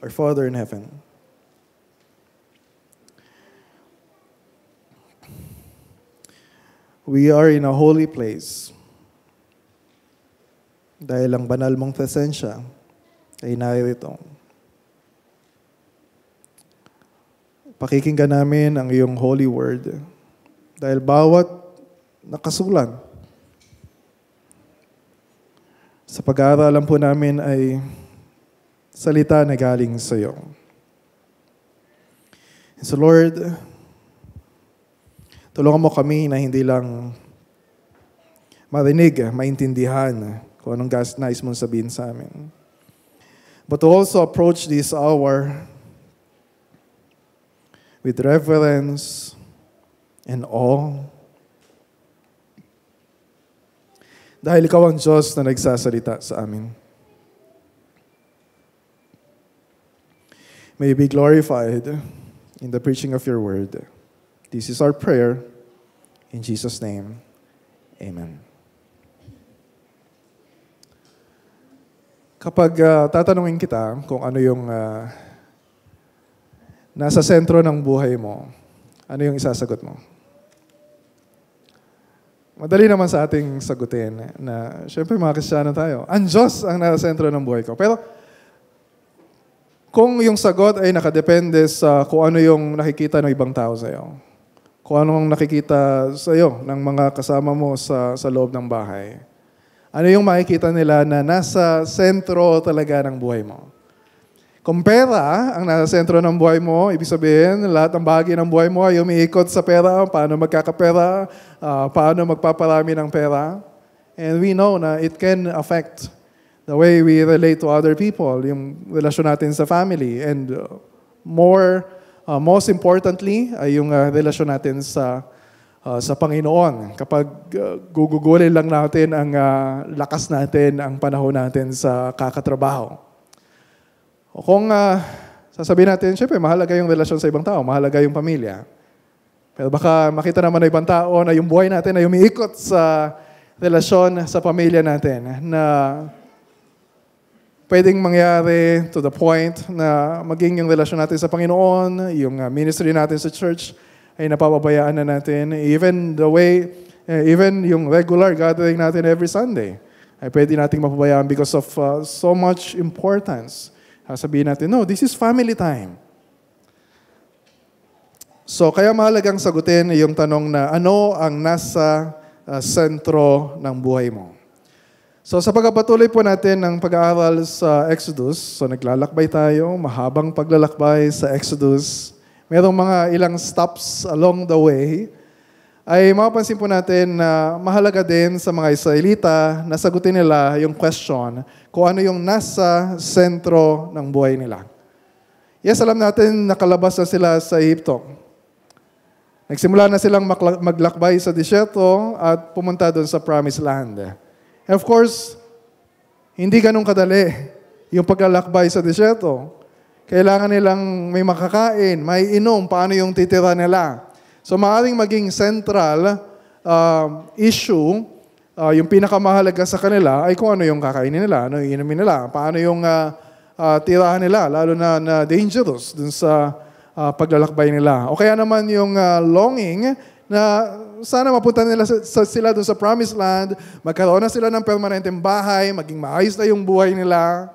Our Father in heaven, we are in a holy place dahil ang banal mong presensya ay narito. Pakikinggan namin ang iyong holy word dahil bawat nakasulat sa pag-aaralan po namin ay salita na galing sa iyo. So Lord, tulungan mo kami na hindi lang marinig, maintindihan kung anong nais mong sabihin sa amin. But to also approach this hour with reverence and awe. Dahil ikaw ang Diyos na nagsasalita sa amin. May you be glorified in the preaching of your word. This is our prayer. In Jesus' name, amen. Kapag tatanungin kita kung ano yung nasa sentro ng buhay mo, ano yung isasagot mo? Madali naman sa ating sagutin na, syempre mga Kristiyano tayo, ang Diyos ang nasa sentro ng buhay ko. Pero, kung yung sagot ay nakadepende sa kung ano yung nakikita ng ibang tao sa iyo, kung ano ang nakikita sa iyo ng mga kasama mo sa loob ng bahay, ano yung makikita nila na nasa sentro talaga ng buhay mo. Kung pera ang nasa sentro ng buhay mo, ibig sabihin, lahat ng bahagi ng buhay mo ay umiikot sa pera, paano magkakapera, paano magpaparami ng pera. And we know na it can affect the way we relate to other people, yung relasyon natin sa family, and most importantly, ay yung relasyon natin sa Panginoon. Kapag gugugulin lang natin ang lakas natin, ang panahon natin sa kakatrabaho. O kung sasabihin natin, syempre, mahalaga yung relasyon sa ibang tao, mahalaga yung pamilya. Pero baka makita naman ng ibang tao na yung buhay natin ay umiikot sa relasyon sa pamilya natin, na pwedeng mangyari to the point na maging yung relasyon natin sa Panginoon, yung ministry natin sa church ay napapabayaan na natin. Even yung regular gathering natin every Sunday ay pwede nating mapabayaan because of so much importance. Sabihin natin, no, this is family time. So kaya mahalagang sagutin yung tanong na ano ang nasa sentro ng buhay mo. So sa pagpapatuloy po natin ng pag-aaral sa Exodus, so naglalakbay tayo, mahabang paglalakbay sa Exodus, merong mga ilang stops along the way, ay mapapansin po natin na mahalaga din sa mga Israelita na sagutin nila yung question kung ano yung nasa sentro ng buhay nila. Yes, alam natin nakalabas na sila sa Egypto. Nagsimula na silang maglakbay sa disyerto at pumunta doon sa Promised Land. And of course, hindi ganun kadali yung paglalakbay sa disyerto. Kailangan nilang may makakain, may inom, paano yung titira nila. So maaaring maging central issue, yung pinakamahalaga sa kanila ay kung ano yung kakainin nila, ano yung inumin nila, paano yung tirahan nila, lalo na dangerous dun sa paglalakbay nila. O kaya naman yung longing na sana mapunta nila sila doon sa Promised Land, magkaroon na sila ng permanenteng bahay, maging maayos na yung buhay nila.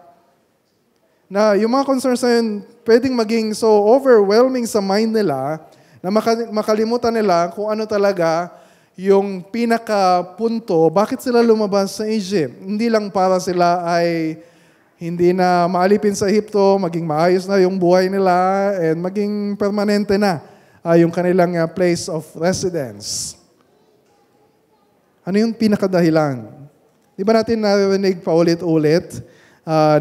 Na yung mga concerns na yun, pwedeng maging so overwhelming sa mind nila na makalimutan nila kung ano talaga yung pinakapunto, bakit sila lumabas sa Egypt. Hindi lang para sila ay hindi na maalipin sa Egypto, maging maayos na yung buhay nila, and maging permanente na yung kanilang place of residence. Ano yung pinakadahilan? Di ba natin narinig paulit-ulit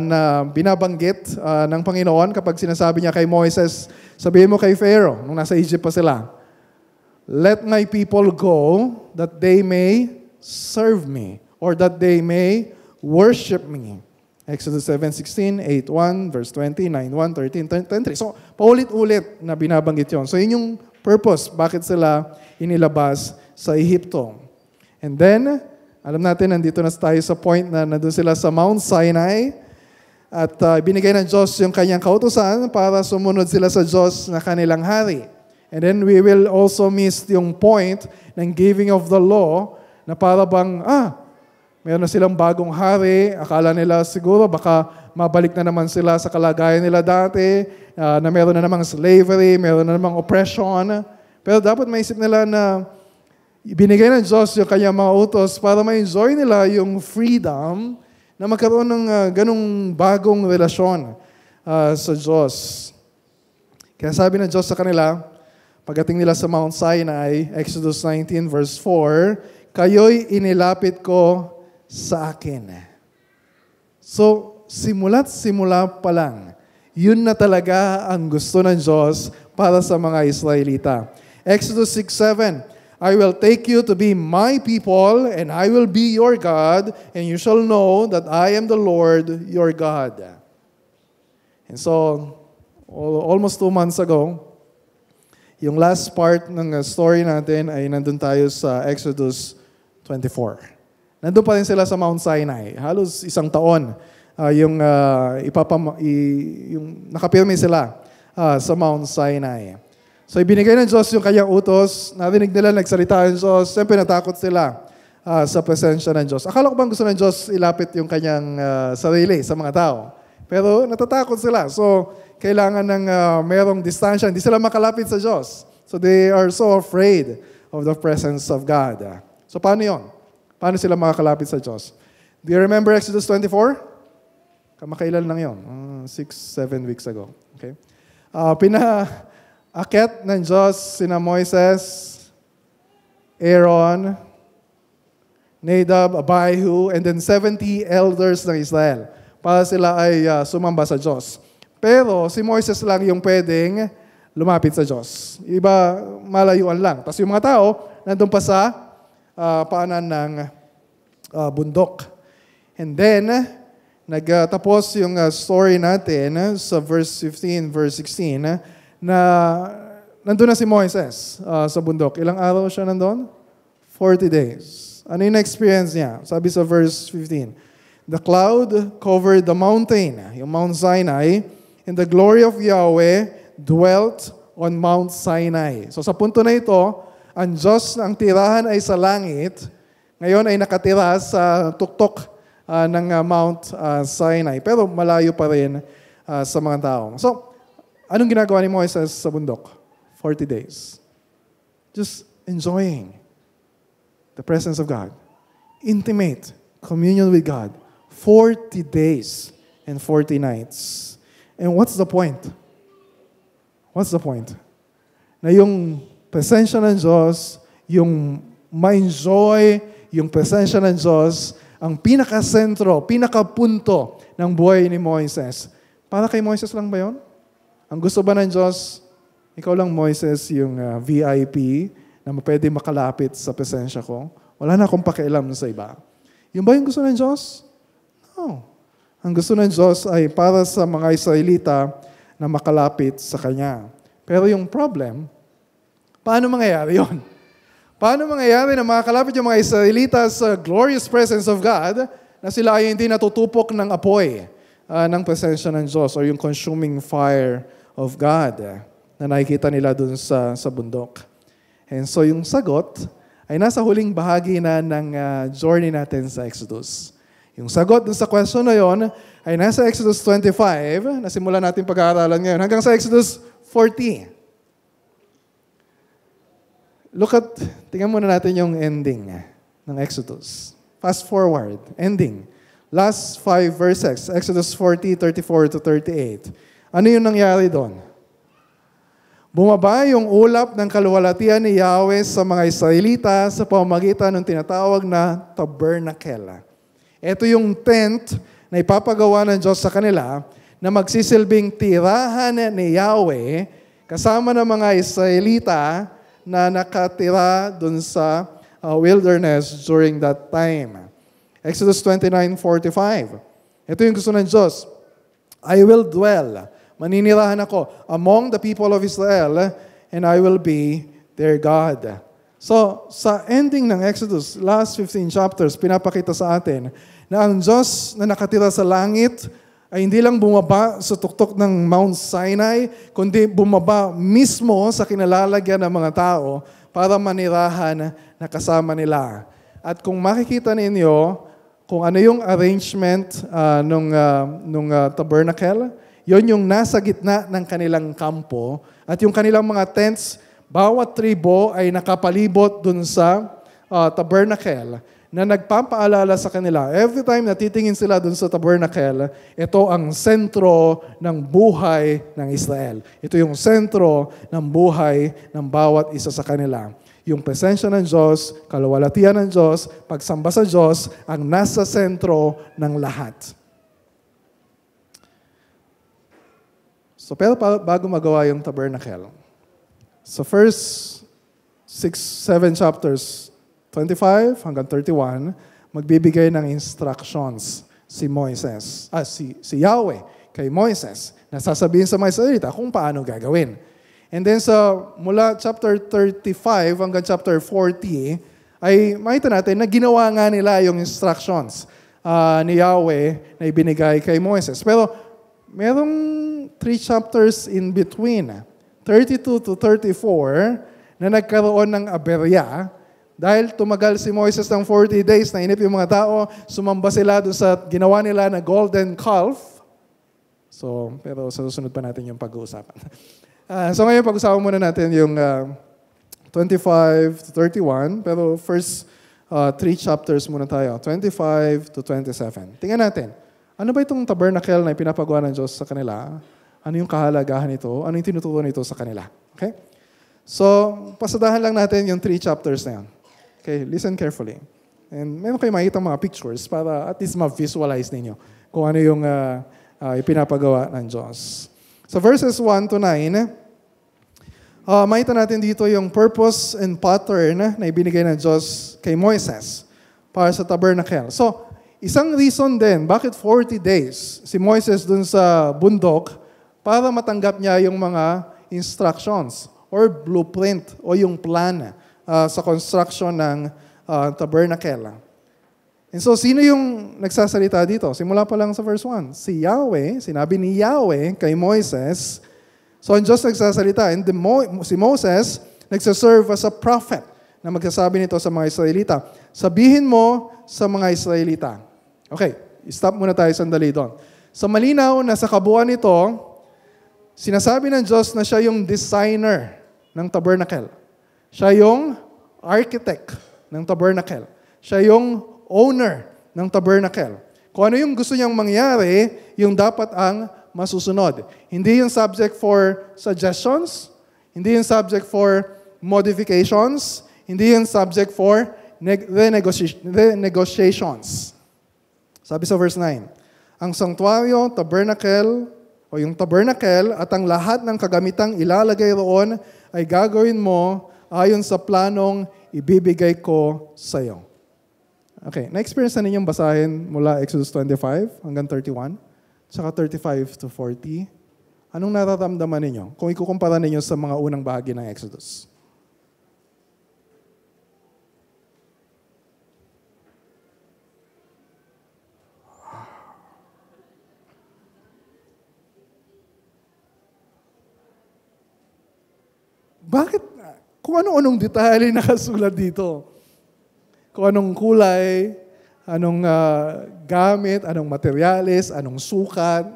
na binabanggit ng Panginoon kapag sinasabi niya kay Moises, sabihin mo kay Pharaoh, nung nasa Egypt pa sila, let my people go that they may serve me or that they may worship me. Exodus 7:16, 8:1, verse 20, 9:1, 13, 10:3. So, paulit-ulit na binabanggit yon. So, yun yung purpose, bakit sila inilabas sa Ehipto. And then, alam natin, nandito na tayo sa point na nandun sila sa Mount Sinai at binigay ng Diyos yung kanyang kautusan para sumunod sila sa Diyos na kanilang hari. And then we will also miss yung point ng giving of the law na para bang, meron na silang bagong hari, akala nila siguro baka mabalik na naman sila sa kalagayan nila dati, na meron na namang slavery, meron na namang oppression. Pero dapat maisip nila na binigay ng Diyos yung kanyang mga utos para ma-enjoy nila yung freedom na magkaroon ng ganong bagong relasyon sa Diyos. Kaya sabi ng Diyos sa kanila, pagdating nila sa Mount Sinai, Exodus 19 verse 4, kayo'y inilapit ko sa akin. So, simula't simula pa lang, yun na talaga ang gusto ng Diyos para sa mga Israelita. Exodus 6:7, I will take you to be my people, and I will be your God, and you shall know that I am the Lord your God. And so, almost 2 months ago, yung last part ng story natin ay nandun tayo sa Exodus 24. Nandun pa rin sila sa Mount Sinai. Halos 1 taon yung nakapirme sila sa Mount Sinai. So ibinigay ng Diyos yung kanyang utos, narinig nila, nagsalita ng Diyos, siyempre natakot sila sa presensya ng Diyos. Akala ko bang gusto ng Diyos ilapit yung kanyang sarili sa mga tao? Pero natatakot sila. So kailangan ng merong distansya, hindi sila makalapit sa Diyos. So they are so afraid of the presence of God. So paano yun? Paano sila makakalapit sa Diyos? Do you remember Exodus 24? Kamakailan lang yun. 6-7 weeks ago. Okay? Pinaakyat ng Diyos sina Moises, Aaron, Nadab, Abihu, and then 70 elders ng Israel para sila ay sumamba sa Diyos. Pero si Moises lang yung pwedeng lumapit sa Diyos. Iba, malayuan lang. Tapos yung mga tao, nandun pa sa paanan ng bundok. And then, nagtapos yung story natin sa verse 15, verse 16, na nandun na si Moises sa bundok. Ilang araw siya nandun? 40 days. Ano yung experience niya? Sabi sa verse 15, the cloud covered the mountain, yung Mount Sinai, and the glory of Yahweh dwelt on Mount Sinai. So sa punto na ito, ang Diyos na ang tirahan ay sa langit, ngayon ay nakatira sa tuktok ng Mount Sinai. Pero malayo pa rin sa mga tao. So, anong ginagawa ni Moises sa bundok? 40 days. Just enjoying the presence of God. Intimate communion with God. 40 days and 40 nights. And what's the point? What's the point? Na yung presensya ng Diyos, yung ma-enjoy yung presensya ng Diyos, ang pinakasentro, pinakapunto ng buhay ni Moises. Para kay Moises lang ba yun? Ang gusto ba ng Diyos, ikaw lang Moises, yung VIP na pwede makalapit sa presensya ko? Wala na akong pakialam sa iba. Yung ba yung gusto ng Diyos? No. Ang gusto ng Diyos ay para sa mga Israelita na makalapit sa Kanya. Pero yung problem, paano mangyayari yun? Paano mangyayari na makakalapit yung mga Israelita sa glorious presence of God na sila ay hindi natutupok ng apoy ng presensya ng Diyos or yung consuming fire of God na nakikita nila dun sa bundok? And so yung sagot ay nasa huling bahagi na ng journey natin sa Exodus. Yung sagot dun sa question na yon ay nasa Exodus 25, na simulan natin pag-aaralan ngayon, hanggang sa Exodus 40. Tingnan muna natin yung ending ng Exodus. Fast forward, ending. Last 5 verses, Exodus 40, 34 to 38. Ano yung nangyari doon? Bumaba yung ulap ng kaluwalhatian ni Yahweh sa mga Israelita sa pamamagitan ng tinatawag na tabernacle. Ito yung tent na ipapagawa ng Diyos sa kanila na magsisilbing tirahan ni Yahweh kasama ng mga Israelita na nakatira dun sa wilderness during that time. Exodus 29:45. Ito yung gusto ng Diyos. I will dwell, maninirahan ako among the people of Israel, and I will be their God. So, sa ending ng Exodus, last 15 chapters, pinapakita sa atin na ang Diyos na nakatira sa langit ay hindi lang bumaba sa tuktok ng Mount Sinai, kundi bumaba mismo sa kinalalagyan ng mga tao para manirahan na kasama nila. At kung makikita ninyo kung ano yung arrangement nung tabernacle, yon yung nasa gitna ng kanilang kampo at yung kanilang mga tents, bawat tribo ay nakapalibot dun sa tabernacle na nagpapaalala sa kanila. Every time na titingin sila dun sa tabernacle, ito ang sentro ng buhay ng Israel. Ito yung sentro ng buhay ng bawat isa sa kanila. Yung presensya ng Diyos, kaluwalhatian ng Diyos, pagsamba sa Diyos, ang nasa sentro ng lahat. So, pero bago magawa yung tabernacle, sa first 7 chapters, 25 hanggang 31, magbibigay ng instructions si Yahweh kay Moises na sasabihin sa mga Israelita kung paano gagawin. And then mula chapter 35 hanggang chapter 40, ay makita natin na ginawa nga nila yung instructions ni Yahweh na ibinigay kay Moises. Pero merong 3 chapters in between, 32 to 34, na nagkaroon ng aberya dahil tumagal si Moises ng 40 days, nainip yung mga tao, sumamba sila doon sa ginawa nila na golden calf. Pero sa susunod pa natin yung pag-uusapan. So ngayon pag-usapan muna natin yung 25 to 31, pero first 3 chapters muna tayo, 25 to 27. Tingnan natin, ano ba itong tabernacle na pinapagawa ng Diyos sa kanila? Ano yung kahalagahan nito? Ano yung tinuturo nito sa kanila? Okay? So, pasadahan lang natin yung 3 chapters na yan. Okay, listen carefully. And meron kayo makikita mga pictures para at least ma-visualize ninyo kung ano yung ipinapagawa ng Diyos. So verses 1 to 9, makita natin dito yung purpose and pattern na ibinigay ng Diyos kay Moises para sa tabernacle. So, isang reason din, bakit 40 days si Moises dun sa bundok para matanggap niya yung mga instructions or blueprint o yung plan sa construction ng tabernacle. And so, sino yung nagsasalita dito? Simula pa lang sa verse 1. Si Yahweh, sinabi ni Yahweh kay Moises. So, ang Diyos nagsasalita. And si Moses, nagsaserve as a prophet na magsasabi nito sa mga Israelita. Sabihin mo sa mga Israelita. Okay, stop muna tayo sandali doon. Sa malinaw na sa kabuuan nito, sinasabi ng Diyos na siya yung designer ng tabernacle. Siya yung architect ng tabernacle. Siya yung owner ng tabernacle. Kung ano yung gusto niyang mangyari, yung dapat ang masusunod. Hindi yung subject for suggestions, hindi yung subject for modifications, hindi yung subject for renegotiations. Sabi sa verse 9, ang sanctuaryo, tabernacle, o yung tabernacle at ang lahat ng kagamitang ilalagay roon ay gagawin mo ayon sa planong ibibigay ko sa iyo. Okay, na-experience na ninyong basahin mula Exodus 25 hanggang 31, tsaka 35 to 40. Anong nararamdaman ninyo kung ikukumpara ninyo sa mga unang bahagi ng Exodus? Bakit? Kung anong detalye nakasulat dito. Kung anong kulay, anong gamit, anong materyales, anong sukat.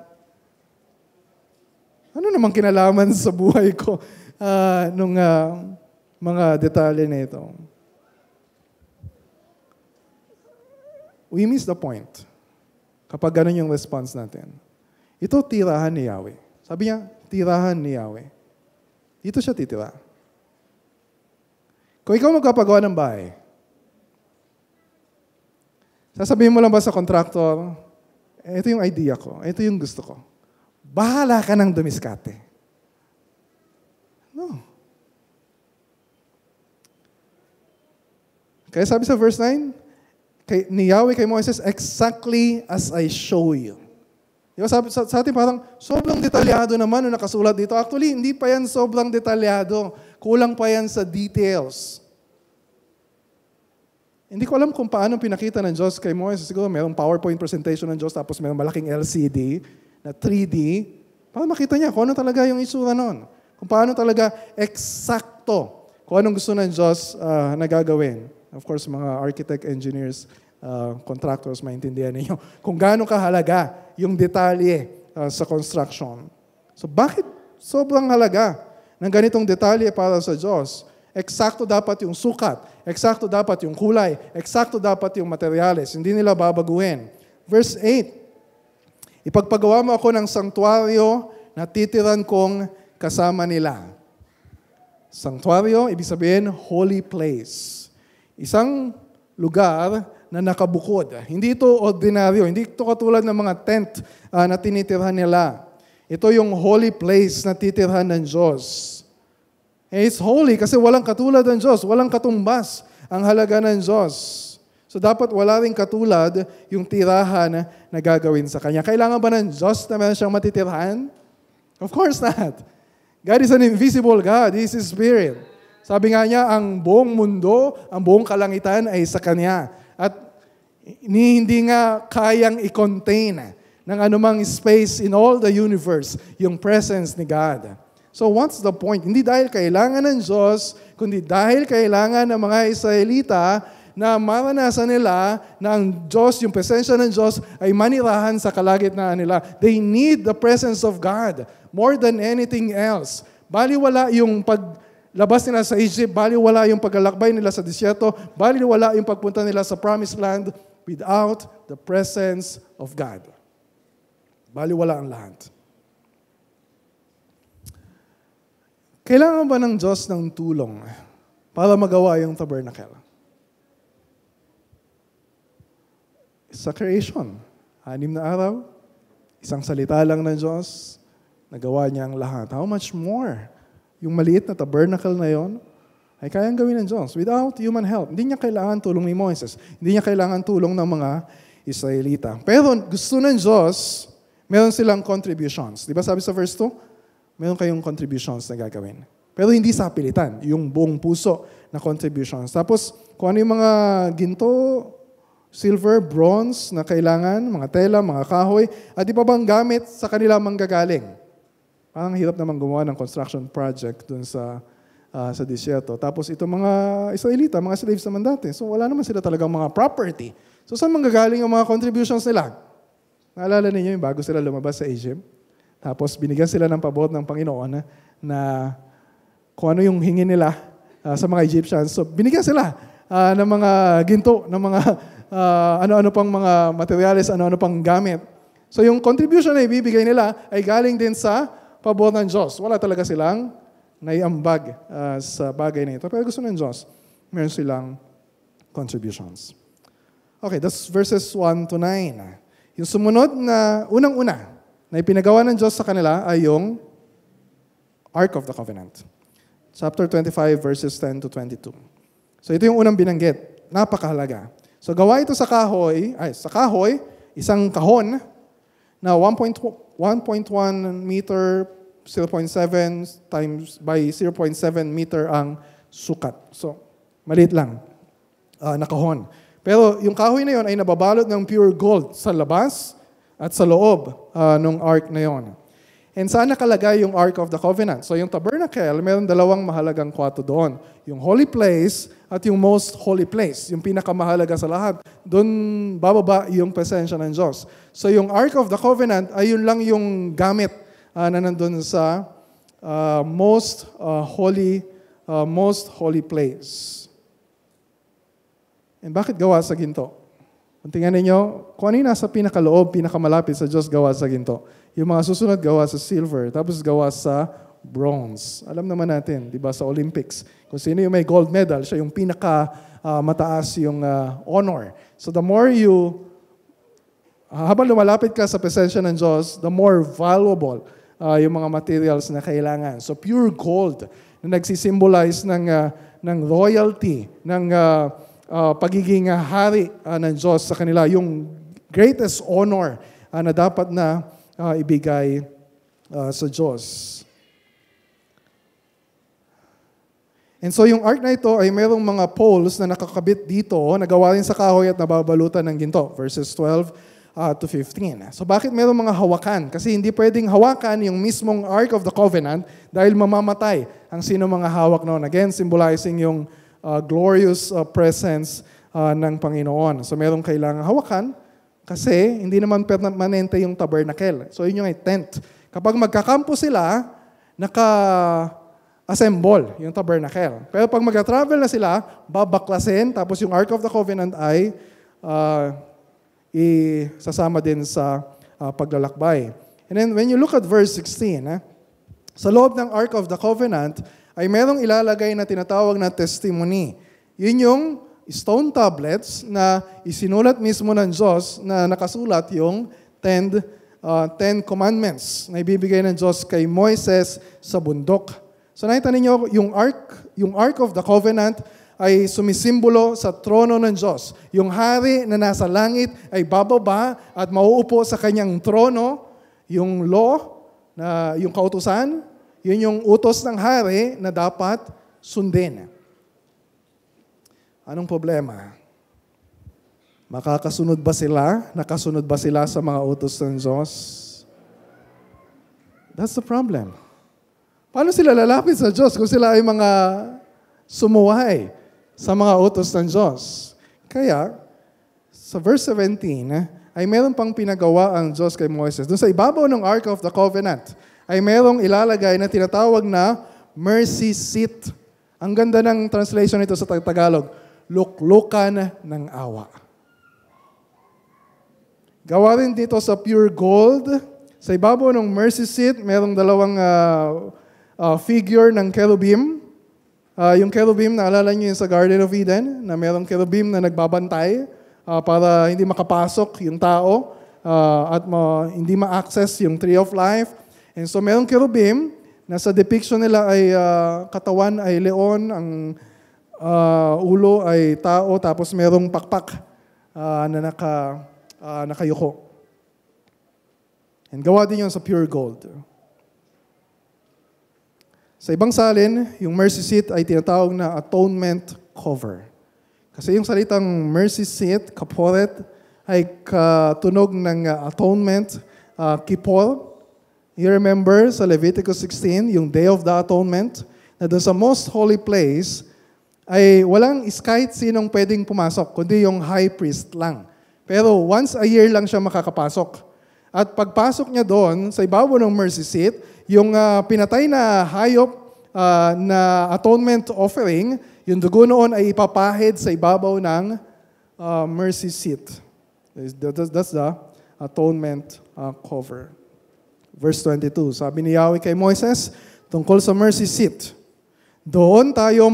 Ano namang kinalaman sa buhay ko nung mga detalye na ito? We miss the point kapag ganun yung response natin. Ito tirahan ni Yahweh. Sabi niya, tirahan ni Yahweh. Dito siya titira. Kung ikaw magpapagawa ng bahay, sasabihin mo lang ba sa contractor, ito yung idea ko, ito yung gusto ko. Bahala ka ng dumiskate. No. Kaya sabi sa verse 9, ni Yahweh kay Moses, exactly as I show you. Diba, sabi sa atin parang, sobrang detalyado naman yung nakasulat dito. Actually, hindi pa yan sobrang detalyado. Kulang pa yan sa details. Hindi ko alam kung paano pinakita ng Diyos kay Moises. Siguro mayroong PowerPoint presentation ng Diyos tapos mayroong malaking LCD na 3D para makita niya kung ano talaga yung itsura nun. Kung paano talaga eksakto kung anong gusto ng Diyos na gagawin. Of course, mga architect, engineers, contractors, maintindihan ninyo kung gaano kahalaga yung detalye sa construction. So bakit sobrang halaga ng ganitong detalye para sa Diyos? Eksakto dapat yung sukat, eksakto dapat yung kulay, eksakto dapat yung materyales. Hindi nila babaguhin. Verse 8, ipagpagawa mo ako ng sanktuaryo na titiran kong kasama nila. Sanktuaryo, ibig sabihin, holy place. Isang lugar na nakabukod. Hindi ito ordinaryo, hindi ito katulad ng mga tent na tinitirhan nila. Ito yung holy place na titirhan ng Diyos. It's holy kasi walang katulad ng Diyos, walang katumbas ang halaga ng Diyos. So dapat wala rin katulad yung tirahan na gagawin sa Kanya. Kailangan ba ng Diyos na meron siyang matitirhan? Of course not. God is an invisible God. He is Spirit. Sabi nga niya, ang buong mundo, ang buong kalangitan ay sa Kanya. At hindi nga kayang i-contain ng anumang space in all the universe yung presence ni God. So what's the point? Hindi dahil kailangan ng Diyos, kundi dahil kailangan ng mga Israelita na maranasan nila na ang Diyos, yung presensya ng Diyos ay manirahan sa kalagitnaan nila. They need the presence of God more than anything else. Baliwala yung paglabas nila sa Egypt, baliwala yung paglalakbay nila sa disyerto, baliwala yung pagpunta nila sa promised land without the presence of God. Baliwala ang lahat. Kailangan ba ng Diyos ng tulong para magawa yung tabernacle? Sa creation, 6 na araw, isang salita lang ng Diyos, nagawa niya ang lahat. How much more? Yung maliit na tabernacle na yon ay kayang gawin ng Diyos without human help. Hindi niya kailangan tulong ni Moises. Hindi niya kailangan tulong ng mga Israelita. Pero gusto ng Diyos, meron silang contributions. Di ba sabi sa verse 2? Meron kayong contributions na gagawin. Pero hindi sa pilitan, yung buong puso na contributions. Tapos, kung ano yung mga ginto, silver, bronze na kailangan, mga tela, mga kahoy, at iba bang gamit sa kanila manggagaling. Parang hirap naman gumawa ng construction project dun sa disyerto. Tapos itong mga Israelita, mga slaves naman dati. So wala naman sila talagang mga property. So saan manggagaling yung mga contributions nila? Naalala ninyo yung bago sila lumabas sa Egypt? Tapos binigyan sila ng pabor ng Panginoon na kung ano yung hingin nila sa mga Egyptians. So binigyan sila ng mga ginto, ng mga ano-ano pang mga materials, ano-ano pang gamit. So yung contribution na ibibigay nila ay galing din sa pabor ng Diyos. Wala talaga silang naiambag sa bagay na ito. Pero gusto ng Diyos, meron silang contributions. Okay, that's verses 1 to 9. Yung sumunod na unang-una, na ipinagawa ng Diyos sa kanila ay yung Ark of the Covenant. Chapter 25, verses 10 to 22. So ito yung unang binanggit. Napakahalaga. So gawa ito sa kahoy, isang kahon na 1.1 meter, 0.7 times by 0.7 meter ang sukat. So maliit lang na kahon. Pero yung kahoy na yon ay nababalot ng pure gold sa labas at sa loob ng ark na yon. And saan nakalagay yung Ark of the Covenant? So yung tabernacle, meron dalawang mahalagang kwarto doon. Yung holy place at yung most holy place. Yung pinakamahalaga sa lahat. Doon bababa yung presensya ng Diyos. So yung Ark of the Covenant ay yun lang yung gamit na nandun sa most holy place. And bakit gawa sa ginto? Kung tingnan ninyo, kung ano yung nasa pinakaloob, pinakamalapit sa Diyos, gawa sa ginto. Yung mga susunod, gawa sa silver, tapos gawa sa bronze. Alam naman natin, di ba, sa Olympics, kung sino yung may gold medal, siya yung mataas yung honor. So the more habang lumalapit ka sa presensya ng Diyos, the more valuable yung mga materials na kailangan. So pure gold na nagsisimbolize ng royalty, ng pagiging hari ng Diyos sa kanila, yung greatest honor na dapat na ibigay sa Diyos. And so yung ark na ito ay mayroong mga poles na nakakabit dito, nagawa rin sa kahoy at nababalutan ng ginto. Verses 12 to 15. So bakit mayroong mga hawakan? Kasi hindi pwedeng hawakan yung mismong Ark of the Covenant dahil mamamatay ang sino mga hawak noon. Again, symbolizing yung glorious presence ng Panginoon. So mayroong kailangang hawakan kasi hindi naman permanente yung tabernacle. So yun yung tent. Kapag magkakampo sila, assemble yung tabernacle. Pero pag mag-travel na sila, babaklasin, tapos yung Ark of the Covenant ay isasama din sa paglalakbay. And then when you look at verse 16, sa loob ng Ark of the Covenant, ay merong ilalagay na tinatawag na testimony. Yun yung stone tablets na isinulat mismo ng Diyos na nakasulat yung 10 commandments na ibibigay ng Diyos kay Moises sa bundok. So nakita ninyo, yung Ark of the Covenant ay sumisimbolo sa trono ng Diyos. Yung hari na nasa langit ay bababa at mauupo sa kanyang trono. Yung law, yung kautusan, yun yung utos ng hari na dapat sundin. Anong problema? Makakasunod ba sila? Nakasunod ba sila sa mga utos ng Diyos? That's the problem. Paano sila lalapit sa Diyos kung sila ay mga sumuway sa mga utos ng Diyos? Kaya, sa verse 17, ay meron pang pinagawa ang Diyos kay Moises. Doon sa ibabaw ng Ark of the Covenant, ay merong ilalagay na tinatawag na mercy seat. Ang ganda ng translation nito sa Tagalog, luklukan ng awa. Gawa rin dito sa pure gold. Sa ibabaw ng mercy seat, merong dalawang figure ng cherubim. Yung cherubim, naalala nyo yung sa Garden of Eden, na merong cherubim na nagbabantay para hindi makapasok yung tao at hindi ma-access yung tree of life. And so merong cherubim, na sa depiction nila ay katawan ay leon, ang ulo ay tao, tapos merong pakpak na nakayuko. And gawa din yun sa pure gold. Sa ibang salin, yung mercy seat ay tinatawag na atonement cover. Kasi yung salitang mercy seat, kaporet, ay katunog ng atonement, kipol. You remember sa Leviticus 16, yung Day of the Atonement, na doon sa most holy place, ay walang kahit sinong pwedeng pumasok, kundi yung high priest lang. Pero once a year lang siya makakapasok. At pagpasok niya doon, sa ibabaw ng mercy seat, yung pinatay na hayop na atonement offering, yung dugo noon ay ipapahid sa ibabaw ng mercy seat. That's the atonement cover. Verse 22, sabi ni Yahweh kay Moises, tungkol sa mercy seat, doon tayo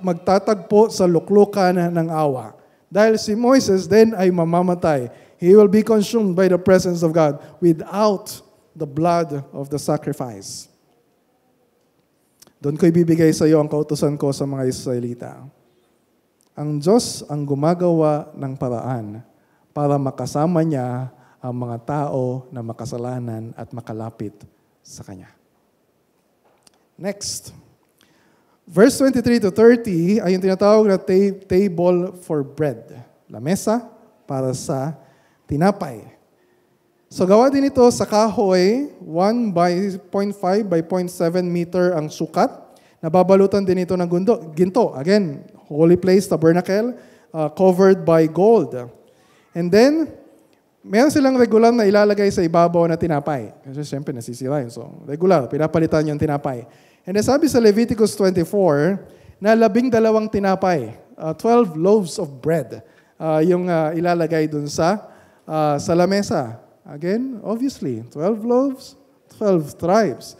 magtatagpo sa luklukan ng awa. Dahil si Moises then ay mamamatay. He will be consumed by the presence of God without the blood of the sacrifice. Doon ko ibibigay sa iyo ang kautusan ko sa mga Israelita. Ang Diyos ang gumagawa ng paraan para makasama niya ang mga tao na makasalanan at makalapit sa Kanya. Next. Verse 23 to 30 ay yung tinatawag na table for bread. Lamesa para sa tinapay. So gawa din ito sa kahoy, 1 by 0.5 by 0.7 meter ang sukat. Nababalutan din ito ng ginto. Again, holy place, tabernacle, covered by gold. And then, meron silang regular na ilalagay sa ibabaw na tinapay. Kasi siyempre nasisira yun. So, regular, pinapalitan yung tinapay. And then sabi sa Leviticus 24, na 12 tinapay, 12 loaves of bread, yung ilalagay dun sa lamesa. Again, obviously, 12 loaves, 12 tribes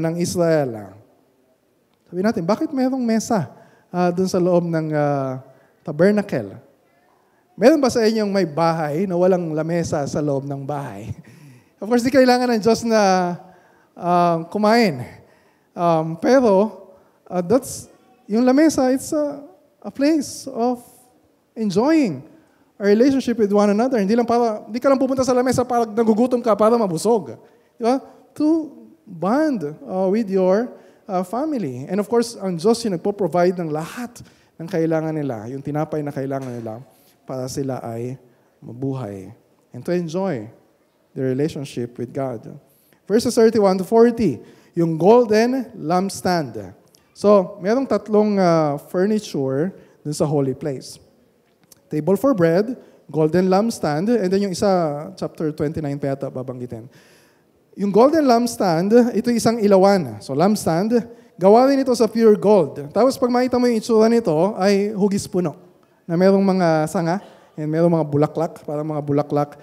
ng Israel. Sabi natin, bakit mayroong mesa dun sa loob ng tabernacle? Meron ba sa inyong may bahay na walang lamesa sa loob ng bahay? Of course, di kailangan ng Diyos na kumain. Pero, yung lamesa, it's a place of enjoying a relationship with one another. Hindi ka lang pupunta sa lamesa para nagugutom ka para mabusog. Di ba? To bond with your family. And of course, ang Diyos yung nagpo-provide ng lahat ng kailangan nila, yung tinapay na kailangan nila para sila ay mabuhay and to enjoy their relationship with God. Verses 31 to 40, yung golden lampstand. So, merong tatlong furniture dun sa holy place. Table for bread, golden lampstand, and then yung isa, chapter 29 pa yata babanggitin. Yung golden lampstand, ito isang ilawan. So, lampstand, gawa rin ito sa pure gold. Tapos pag makita mo yung itsura nito, ay hugis puno. Na merong mga sanga, and merong mga bulaklak, parang mga bulaklak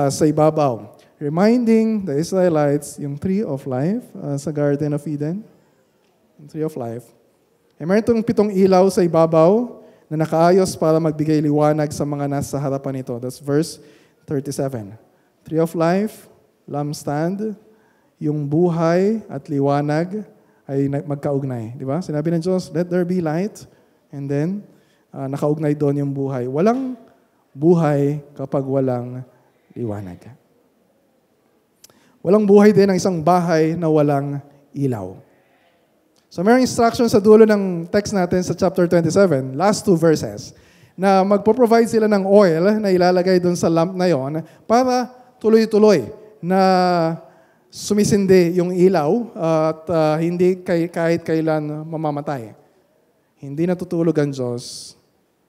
sa ibabaw. Reminding the Israelites yung tree of life sa Garden of Eden. Yung tree of life. E meron itong 7 ilaw sa ibabaw, na nakaayos para magbigay liwanag sa mga nasa harapan nito. That's verse 37. Tree of life, lampstand, yung buhay at liwanag ay magkaugnay. Di ba? Sinabi ng Diyos, let there be light. And then, nakaugnay doon yung buhay. Walang buhay kapag walang liwanag. Walang buhay din ang isang bahay na walang ilaw. So mayroong instruction sa dulo ng text natin sa chapter 27, last 2 verses, na magpo-provide sila ng oil na ilalagay doon sa lamp na yon para tuloy-tuloy na sumisindi yung ilaw at hindi kahit kailan mamamatay. Hindi natutulog ang Diyos,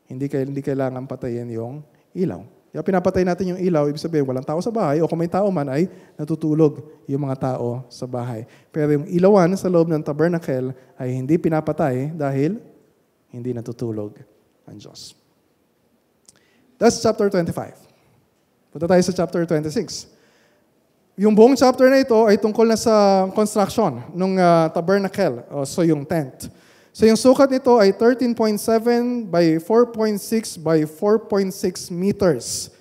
hindi kailangan patayin yung ilaw. Kaya pinapatay natin yung ilaw, ibig sabihin walang tao sa bahay o kung may tao man ay natutulog yung mga tao sa bahay. Pero yung ilawan sa loob ng tabernacle ay hindi pinapatay dahil hindi natutulog ang Diyos. That's chapter 25. Punta tayo sa chapter 26. Yung buong chapter na ito ay tungkol na sa construction ng tabernacle, so yung tent. So yung sukat nito ay 13.7 by 4.6 by 4.6 meters.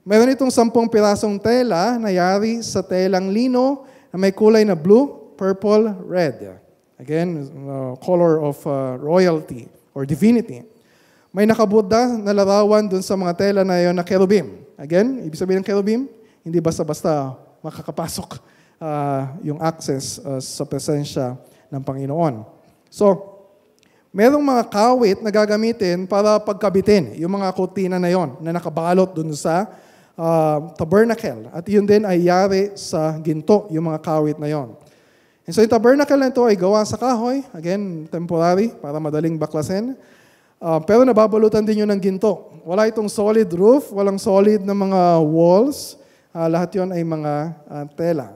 Meron itong 10 pirasong tela na yari sa telang lino na may kulay na blue, purple, red. Again, color of royalty or divinity. May nakabuddha na larawan dun sa mga tela na yon na cherubim. Again, ibig sabihin ng cherubim, hindi basta-basta makakapasok yung access sa presensya ng Panginoon. So, merong mga kawit na gagamitin para pagkabitin yung mga kurtina na yon na nakabalot dun sa tabernacle. At yun din ay yari sa ginto, yung mga kawit na yon. And so yung tabernacle na ito ay gawa sa kahoy, again, temporary, para madaling baklasin. Pero nababalutan din yun ng ginto. Wala itong solid roof, walang solid na mga walls. Lahat yon ay mga tela.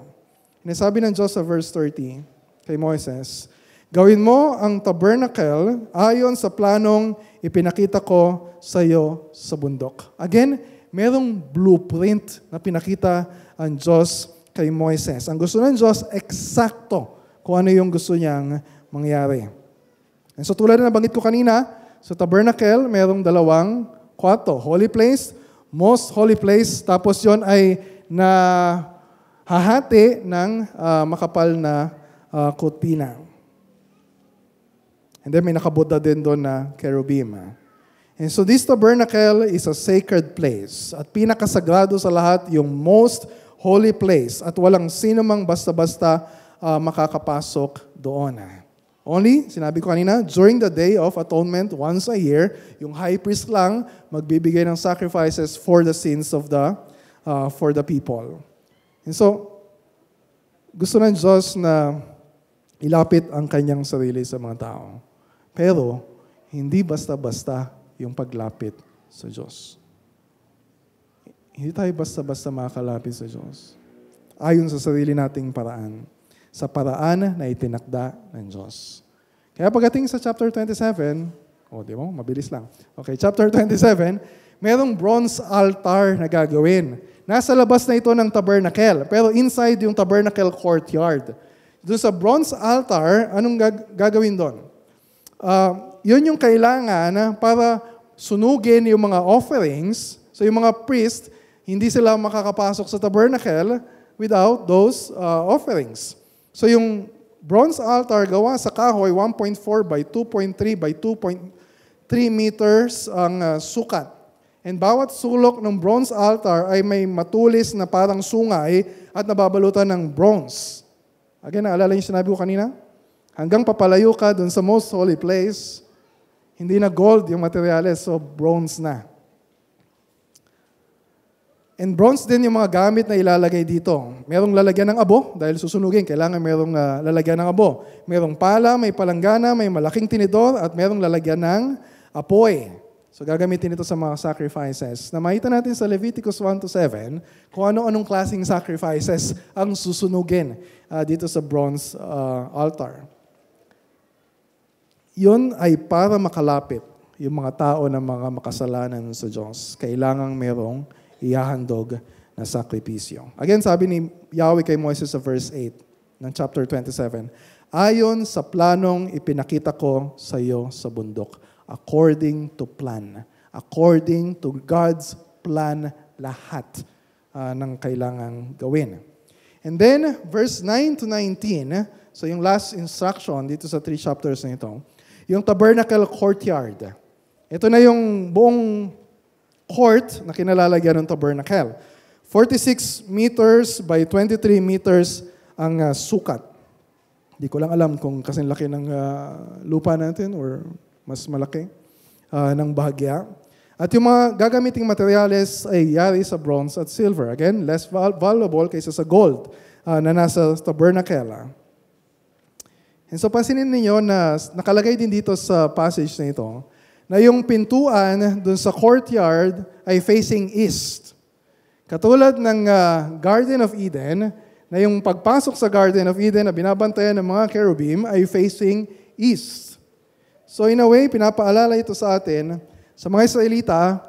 And sabi ng Diyos sa verse 30 kay Moises, gawin mo ang tabernacle ayon sa planong ipinakita ko sa iyo sa bundok. Again, merong blueprint na pinakita ang Diyos kay Moises. Ang gusto ng Diyos, eksakto kung ano yung gusto niyang mangyari. And so tulad na nabanggit ko kanina, sa tabernacle, merong 2 kwarto. Holy place, most holy place, tapos yon ay hahati ng makapal na kurtina. And then may nakabuddha din doon na cherubim. And so this tabernacle is a sacred place. At pinakasagrado sa lahat, yung most holy place. At walang sino mang basta-basta makakapasok doon. Only, sinabi ko kanina, during the Day of Atonement, once a year, yung high priest lang magbibigay ng sacrifices for the sins of for the people. And so, gusto ng Diyos na ilapit ang kanyang sarili sa mga tao. Pero, hindi basta-basta yung paglapit sa Diyos. Hindi tayo basta-basta makakalapit sa Diyos. Ayon sa sarili nating paraan. Sa paraan na itinakda ng Diyos. Kaya pagdating sa chapter 27, di mo, mabilis lang. Okay, chapter 27, merong bronze altar na gagawin. Nasa labas na ito ng tabernacle, pero inside yung tabernacle courtyard. Doon sa bronze altar, anong gagawin doon? Yun yung kailangan para sunugin yung mga offerings. So yung mga priest, hindi sila makakapasok sa tabernacle without those offerings. So yung bronze altar gawa sa kahoy, 1.4 by 2.3 by 2.3 meters ang sukat. And bawat sulok ng bronze altar ay may matulis na parang sungay at nababalutan ng bronze. Again, naalala yung sinabi ko kanina? Hanggang papalayo ka dun sa most holy place, hindi na gold yung materyales, so bronze na. And bronze din yung mga gamit na ilalagay dito. Merong lalagyan ng abo, dahil susunugin, kailangan merong lalagyan ng abo. Merong pala, may palanggana, may malaking tinidor, at merong lalagyan ng apoy. So gagamitin ito sa mga sacrifices. Nakita natin sa Leviticus 1-7 kung ano-anong klaseng sacrifices ang susunugin dito sa bronze altar. Yun ay para makalapit yung mga tao na mga makasalanan sa Diyos. Kailangang merong ihahandog na sakripisyo. Again, sabi ni Yahweh kay Moses sa verse 8 ng chapter 27, ayon sa planong ipinakita ko sa iyo sa bundok, according to plan. According to God's plan, lahat ng kailangang gawin. And then, verse 9-19, so yung last instruction dito sa 3 chapters na ito, yung tabernacle courtyard. Ito na yung buong court na kinalalagyan ng tabernacle. 46 meters by 23 meters ang sukat. Di ko lang alam kung kasing laki ng lupa natin or mas malaki ng bahagya. At yung mga gagamiting materyales ay yari sa bronze at silver. Again, less valuable kaysa sa gold na nasa tabernacle. And so pansinin ninyo na nakalagay din dito sa passage na ito, na yung pintuan dun sa courtyard ay facing east. Katulad ng Garden of Eden, na yung pagpasok sa Garden of Eden na binabantayan ng mga cherubim ay facing east. So in a way, pinapaalala ito sa atin, sa mga Israelita,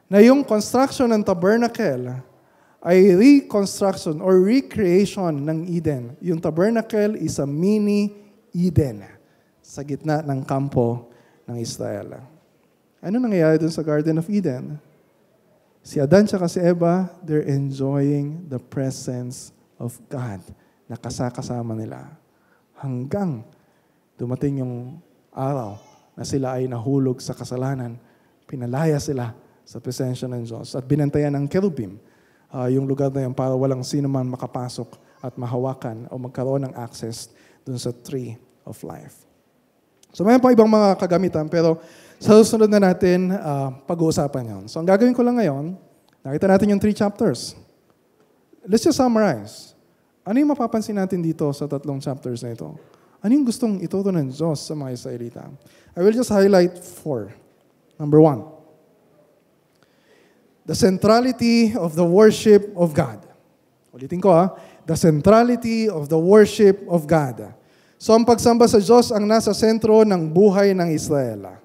na yung construction ng tabernacle ay reconstruction or recreation ng Eden. Yung tabernacle is a mini Eden sa gitna ng kampo ng Israel. Ano nangyayari dun sa Garden of Eden? Si Adan at si Eva, they're enjoying the presence of God na kasama nila. Hanggang dumating yung araw na sila ay nahulog sa kasalanan, pinalaya sila sa presensya ng Diyos at binantayan ng cherubim yung lugar na yun para walang sino man makapasok at mahawakan o magkaroon ng access dun sa tree of life. So mayroon pa ibang mga kagamitan, pero sa susunod na natin, pag-uusapan yun. So ang gagawin ko lang ngayon, nakita natin yung 3 chapters. Let's just summarize. Ano yung mapapansin natin dito sa 3 chapters na ito? Ano yung gustong ituro ng Diyos sa mga Israelita? I will just highlight 4. Number 1, the centrality of the worship of God. Ulitin ko the centrality of the worship of God. So ang pagsamba sa Diyos ang nasa sentro ng buhay ng Israel.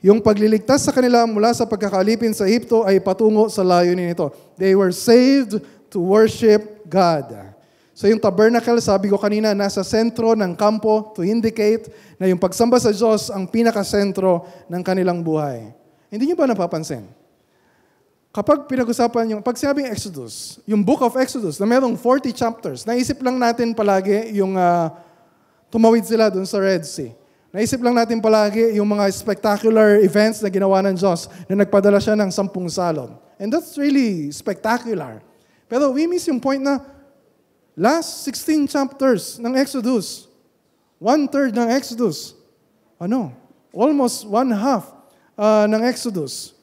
Yung pagliligtas sa kanila mula sa pagkakalipin sa Egypto ay patungo sa layunin nito. They were saved to worship God. So yung tabernacle, sabi ko kanina, nasa sentro ng kampo to indicate na yung pagsamba sa Diyos ang pinakasentro ng kanilang buhay. Hindi niyo ba napapansin? Kapag pinag-usapan yung, pag sinabing Exodus, yung book of Exodus na merong 40 chapters, naisip lang natin palagi yung tumawid sila dun sa Red Sea. Naisip lang natin palagi yung mga spectacular events na ginawa ng Diyos na nagpadala siya ng 10 salon. And that's really spectacular. Pero we miss yung point na last 16 chapters ng Exodus, 1/3 ng Exodus, almost 1/2 ng Exodus.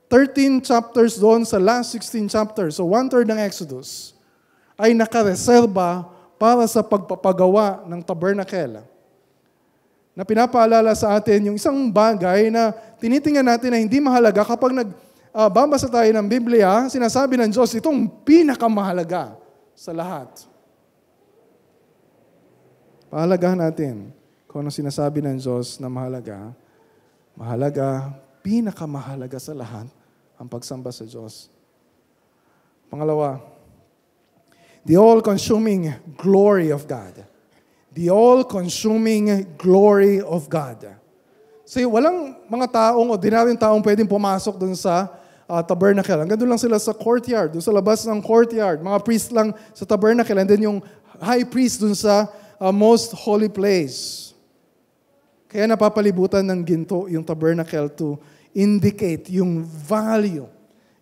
13 chapters doon sa last 16 chapters, so 1/3 ng Exodus, ay nakareserba para sa pagpapagawa ng tabernacle. Na pinapaalala sa atin yung isang bagay na tinitingnan natin na hindi mahalaga kapag nagbabasa tayo ng Biblia, sinasabi ng Diyos, itong pinakamahalaga sa lahat. Pahalagahan natin kung ano sinasabi ng Diyos na mahalaga. Mahalaga, pinakamahalaga sa lahat ang pagsamba sa Diyos. Pangalawa, the all-consuming glory of God. The all-consuming glory of God. So walang mga taong, ordinaryong taong pwedeng pumasok dun sa tabernacle. Hanggang doon lang sila sa courtyard, doon sa labas ng courtyard. Mga priest lang sa tabernacle. And then yung high priest dun sa most holy place. Kaya napapalibutan ng ginto yung tabernacle to indicate yung value.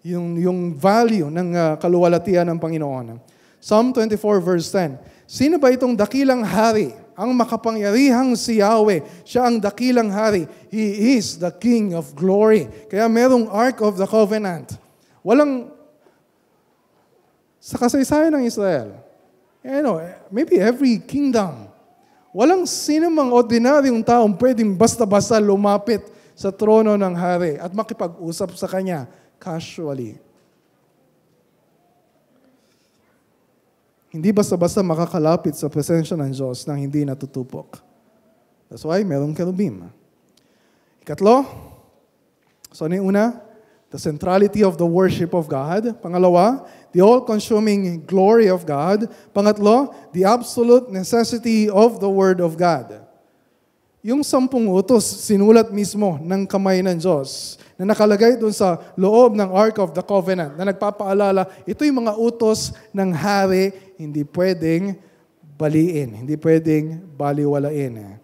Yung value ng kaluwalhatian ng Panginoon. Psalm 24 verse 10. Sino ba itong dakilang hari ang makapangyarihang si Yahweh. Siya ang dakilang hari. He is the King of glory. Kaya merong Ark of the Covenant. Walang, sa kasaysayan ng Israel, maybe every kingdom, walang sinumang ordinaryong taong pwedeng basta-basta lumapit sa trono ng hari at makipag-usap sa kanya casually. Hindi basta-basta makakalapit sa presensya ng Diyos nang hindi natutupok. That's why merong kerubim. Ikatlo, so ano yung una? The centrality of the worship of God. Pangalawa, the all-consuming glory of God. Pangatlo, the absolute necessity of the Word of God. Yung 10 utos, sinulat mismo ng kamay ng Diyos na nakalagay doon sa loob ng Ark of the Covenant na nagpapaalala, ito yung mga utos ng hari, hindi pwedeng baliin, hindi pwedeng baliwalain.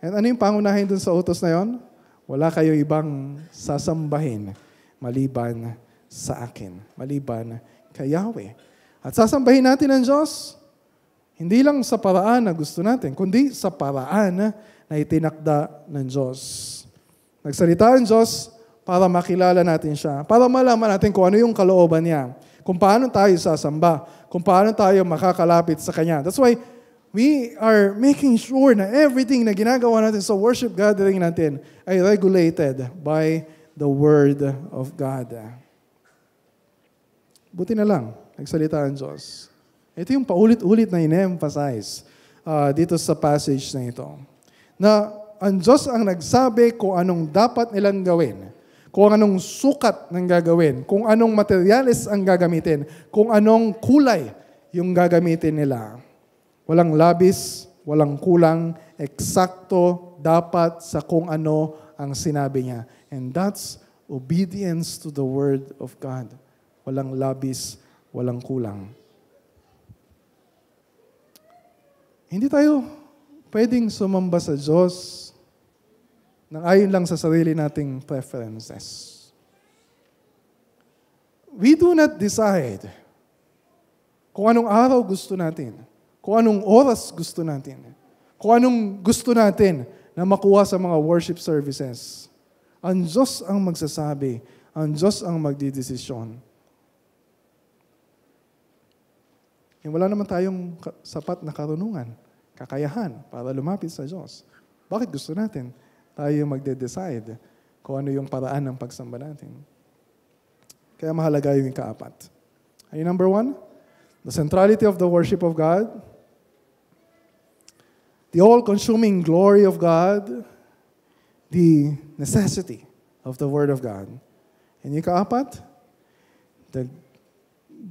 And ano yung pangunahin doon sa utos na yon? Wala kayo ibang sasambahin maliban sa akin, maliban kay Yahweh. At sasambahin natin ang Diyos, hindi lang sa paraan na gusto natin, kundi sa paraan na itinakda ng Diyos. Nagsalita ang Diyos para makilala natin siya, para malaman natin kung ano yung kalooban niya, kung paano tayo sasamba, kung paano tayo makakalapit sa Kanya. That's why we are making sure na everything na ginagawa natin sa worship gathering natin ay regulated by the Word of God. Buti na lang, nagsalita ang Diyos. Ito yung paulit-ulit na ine-emphasize dito sa passage na ito. Na ang Diyos ang nagsabi kung anong dapat nilang gawin, kung anong sukat ng gagawin, kung anong materyales ang gagamitin, kung anong kulay yung gagamitin nila. Walang labis, walang kulang, eksakto dapat sa kung ano ang sinabi niya. And that's obedience to the Word of God. Walang labis, walang kulang. Hindi tayo pwedeng sumamba sa Diyos nang ayon lang sa sarili nating preferences. We do not decide kung anong araw gusto natin, kung anong oras gusto natin, kung anong gusto natin na makuha sa mga worship services. Ang Diyos ang magsasabi, ang Diyos ang magdidesisyon. Wala naman tayong sapat na karunungan, kakayahan para lumapit sa Diyos. Bakit gusto natin tayo magde-decide kung ano yung paraan ng pagsamba natin? Kaya mahalaga yung ikaapat. Ay, number 1, the centrality of the worship of God, the all-consuming glory of God, the necessity of the Word of God. And yung ikaapat, the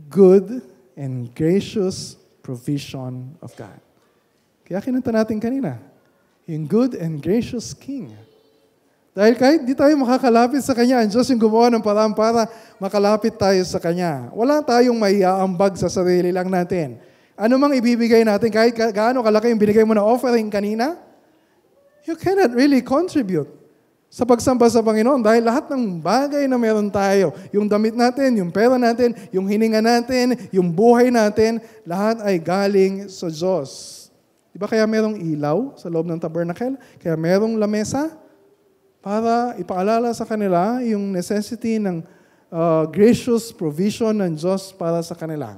good and gracious provision of God. Kaya kinanta natin kanina, yung good and gracious King. Dahil kahit di tayo makakalapit sa Kanya, ang Diyos yung gumawa ng paraan para makalapit tayo sa Kanya. Wala tayong maiaambag sa sarili lang natin. Ano mang ibibigay natin, kahit gaano kalaki yung binigay mo na offering kanina, you cannot really contribute sa pagsamba sa Panginoon dahil lahat ng bagay na meron tayo, yung damit natin, yung pera natin, yung hininga natin, yung buhay natin, lahat ay galing sa Diyos. Diba kaya merong ilaw sa loob ng tabernacle? Kaya merong lamesa para ipaalala sa kanila yung necessity ng gracious provision ng Diyos para sa kanila.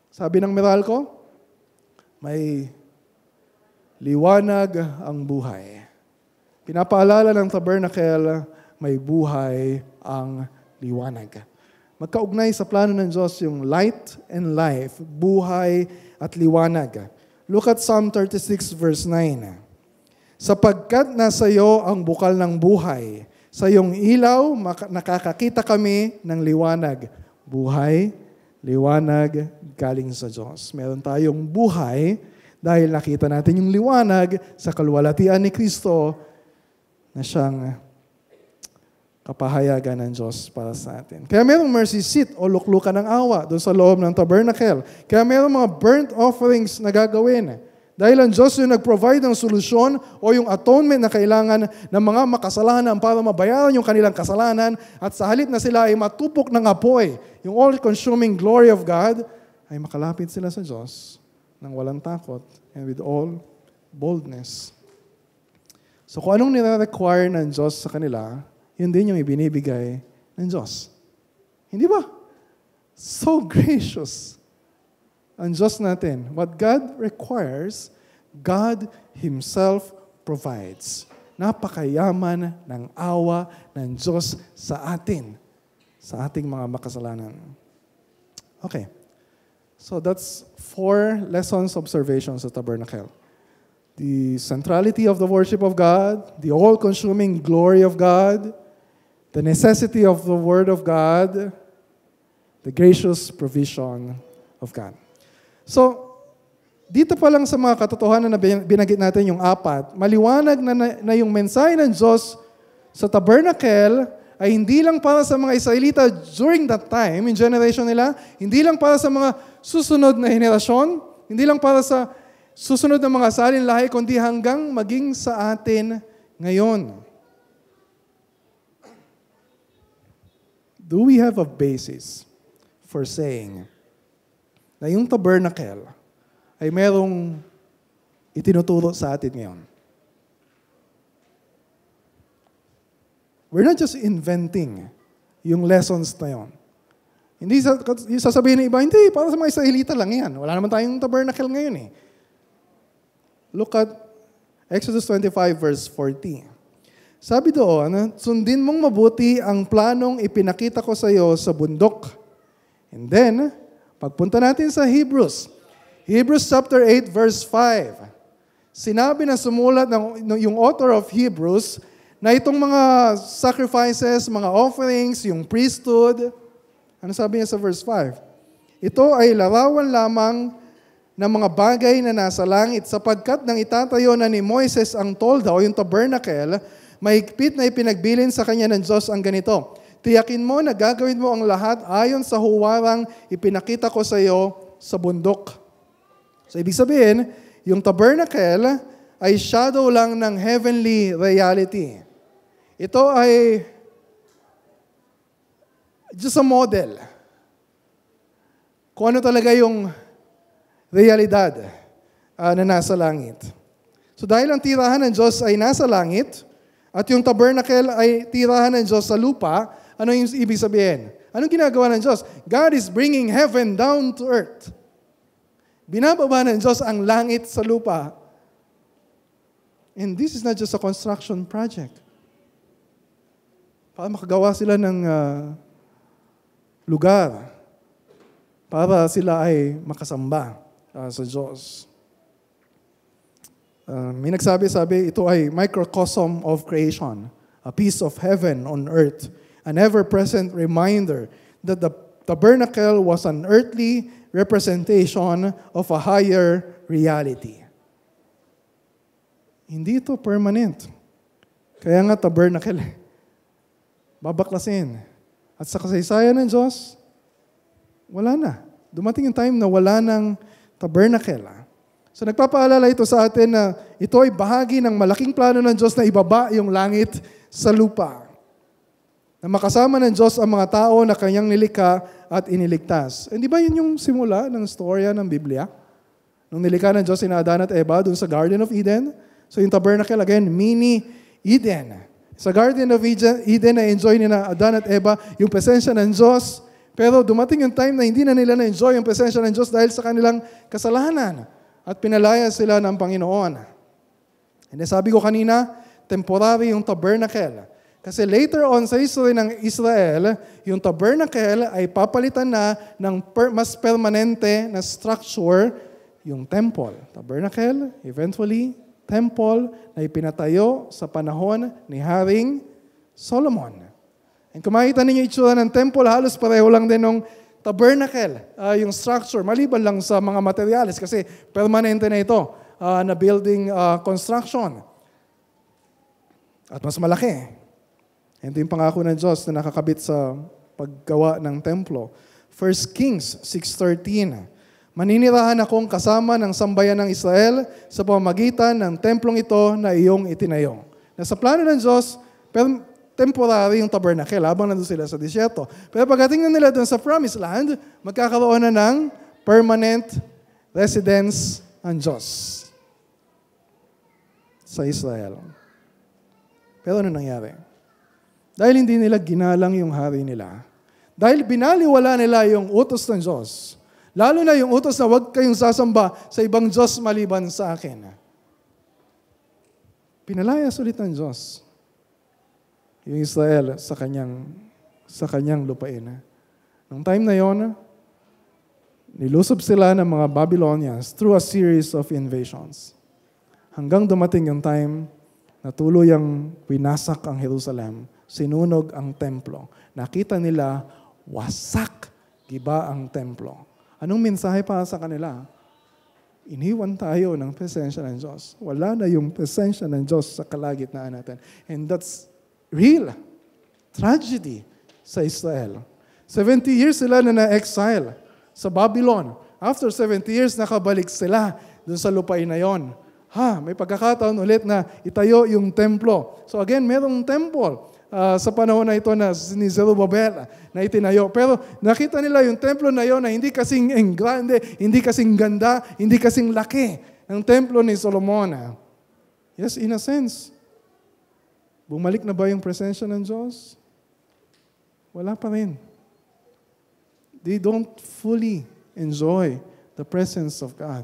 Sabi ng Meralco, may liwanag ang buhay. Pinapaalala ng tabernacle, may buhay ang liwanag. Magkaugnay sa plano ng Diyos yung light and life, buhay at liwanag. Look at Psalm 36 verse 9. Sapagkat nasa iyo ang bukal ng buhay, sa iyong ilaw nakakakita kami ng liwanag. Buhay, liwanag galing sa Diyos. Meron tayong buhay dahil nakita natin yung liwanag sa kaluwalhatian ni Kristo na siyang kapahayagan ng Diyos para sa atin. Kaya merong mercy seat o luklukan ng awa doon sa loob ng tabernacle. Kaya merong mga burnt offerings na gagawin. Dahil ang Diyos yung nag-provide ng solusyon o yung atonement na kailangan ng mga makasalanan para mabayaran yung kanilang kasalanan at sa halip na sila ay matupok ng apoy, yung all-consuming glory of God, ay makalapit sila sa Diyos nang walang takot and with all boldness. So kung anong nire-require ng Diyos sa kanila, yun din yung ibinibigay ng Diyos. Hindi ba? So gracious ang Diyos natin. What God requires, God Himself provides. Napakayaman ng awa ng Diyos sa atin, sa ating mga makasalanan. Okay. So that's 4 lessons, observations sa tabernacle. The centrality of the worship of God, the all-consuming glory of God, the necessity of the Word of God, the gracious provision of God. So, dito pa lang sa mga katotohanan na binanggit natin yung 4, maliwanag na yung mensahe ng Diyos sa tabernacle ay hindi lang para sa mga Israelita during that time, in generation nila, hindi lang para sa mga susunod na henerasyon, hindi lang para sa susunod na mga salin lahi, kundi hanggang maging sa atin ngayon. Do we have a basis for saying na yung tabernacle ay merong itinuturo sa atin ngayon? We're not just inventing yung lessons na yun. Hindi sasabihin ng iba, hindi, para sa mga Israelita lang yan. Wala naman tayong tabernacle ngayon eh. Look at Exodus 25 verse 40. Sabi doon, sundin mong mabuti ang planong ipinakita ko sa iyo sa bundok. And then, pagpunta natin sa Hebrews. Hebrews chapter 8 verse 5. Sinabi na sumulat yung author of Hebrews na itong mga sacrifices, mga offerings, yung priesthood, ano sabi niya sa verse 5? Ito ay larawan lamang ng mga bagay na nasa langit sapagkat nang itatayo na ni Moises ang tolda o yung tabernacle, mahigpit na ipinagbilin sa kanya ng Diyos ang ganito. Tiyakin mo na gagawin mo ang lahat ayon sa huwarang ipinakita ko sa iyo sa bundok. So ibig sabihin, yung tabernacle ay shadow lang ng heavenly reality. Ito ay just a model. Kung ano talaga yung realidad na nasa langit. So dahil ang tirahan ng Diyos ay nasa langit, at yung tabernacle ay tirahan ng Diyos sa lupa, ano yung ibig sabihin? Anong ginagawa ng Diyos? God is bringing heaven down to earth. Binababa ng Diyos ang langit sa lupa. And this is not just a construction project. Para makagawa sila ng lugar para sila ay makasamba sa Diyos. May nagsabi, ito ay microcosm of creation, a piece of heaven on earth, an ever-present reminder that the tabernacle was an earthly representation of a higher reality. Hindi ito permanent. Kaya nga tabernacle, babaklasin. At sa kasaysayan ng Diyos, wala na. Dumating yung time na wala ng tabernacle. So nagpapaalala ito sa atin na ito ay bahagi ng malaking plano ng Diyos na ibaba yung langit sa lupa. Na makasama ng Diyos ang mga tao na kanyang nilikha at iniligtas. Hindi ba yun yung simula ng storya ng Biblia? Nung nilikha ng Diyos sina Adan at Eva dun sa Garden of Eden. So yung tabernacle, again, mini Eden. Sa Garden of Eden, na-enjoy nila Adan at Eva yung presensya ng Diyos. Pero dumating yung time na hindi na nila na-enjoy yung presensya ng Diyos dahil sa kanilang kasalanan. At pinalaya sila ng Panginoon. And sabi ko kanina, temporary yung tabernacle. Kasi later on sa history ng Israel, yung tabernacle ay papalitan na ng mas permanente na structure, yung temple. Tabernacle, eventually, temple na ipinatayo sa panahon ni Haring Solomon. And kung makita ninyo itsura ng temple, halos pareho lang din ng tabernacle, yung structure, maliban lang sa mga materials kasi permanente na ito na building construction. At mas malaki. Ito yung pangako ng Diyos na nakakabit sa paggawa ng templo. 1 Kings 6:13. Maninirahan akong kasama ng sambayan ng Israel sa pamamagitan ng templong ito na iyong itinayo. Nasa plano ng Diyos, pero temporary yung tabernacle habang nandun sila sa disyerto. Pero pagdating na nila doon sa promised land, magkakaroon na ng permanent residence ang Diyos. sa Israel. Pero ano nangyari? Dahil hindi nila ginalang yung hari nila, dahil binaliwala nila yung utos ng Diyos, lalo na yung utos na huwag kayong sasamba sa ibang Diyos maliban sa akin, pinalayas ulit ng Diyos yung Israel sa kanyang lupain. Nung time na yon, nilusob sila ng mga Babylonians through a series of invasions. Hanggang dumating yung time na tuluyang winasak ang Jerusalem, sinunog ang templo. Nakita nila, wasak, giba ang templo. Anong mensahe para sa kanila? Iniwan tayo ng presensya ng Diyos. Wala na yung presensya ng Diyos sa kalagitnaan natin. And that's real tragedy sa Israel. 70 years sila na na-exile sa Babylon. After 70 years, nakabalik sila dun sa lupain na yon. May pagkakataon ulit na itayo yung templo. So again, merong temple sa panahon na ito na ni Zerubbabel na itinayo. Pero nakita nila yung templo na yon na hindi kasing grande, hindi kasing ganda, hindi kasing laki ng templo ni Solomon. Yes, in a sense. Bumalik na ba yung presensya ng Diyos? Wala pa rin. They don't fully enjoy the presence of God.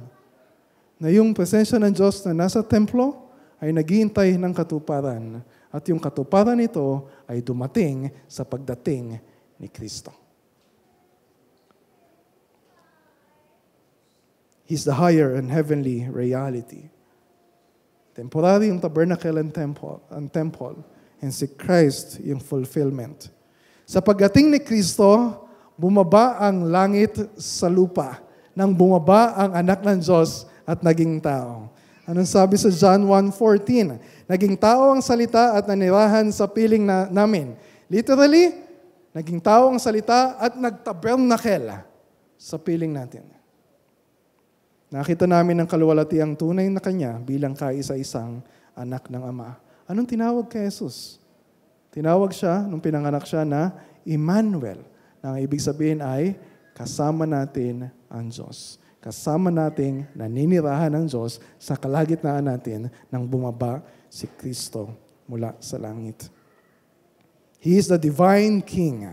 Na yung presensya ng Diyos na nasa templo ay naghihintay ng katuparan. At yung katuparan nito ay dumating sa pagdating ni Kristo. He's the higher and heavenly reality. Temporary yung tabernacle and temple. And si Christ yung fulfillment. Sa pagdating ni Kristo, bumaba ang langit sa lupa. Nang bumaba ang anak ng Diyos at naging tao. Anong sabi sa John 1:14? Naging tao ang salita at nanirahan sa piling namin. Literally, naging tao ang salita at nagtabernakel sa piling natin. Nakita namin ang kaluwalhatiang tunay na Kanya bilang kaisa-isang anak ng Ama. Anong tinawag kay Jesus? Tinawag siya, nung pinanganak siya, na Emmanuel. Na ang ibig sabihin ay, kasama natin ang Diyos. Kasama nating naninirahan ng Diyos sa kalagitnaan natin nang bumaba si Kristo mula sa langit. He is the divine King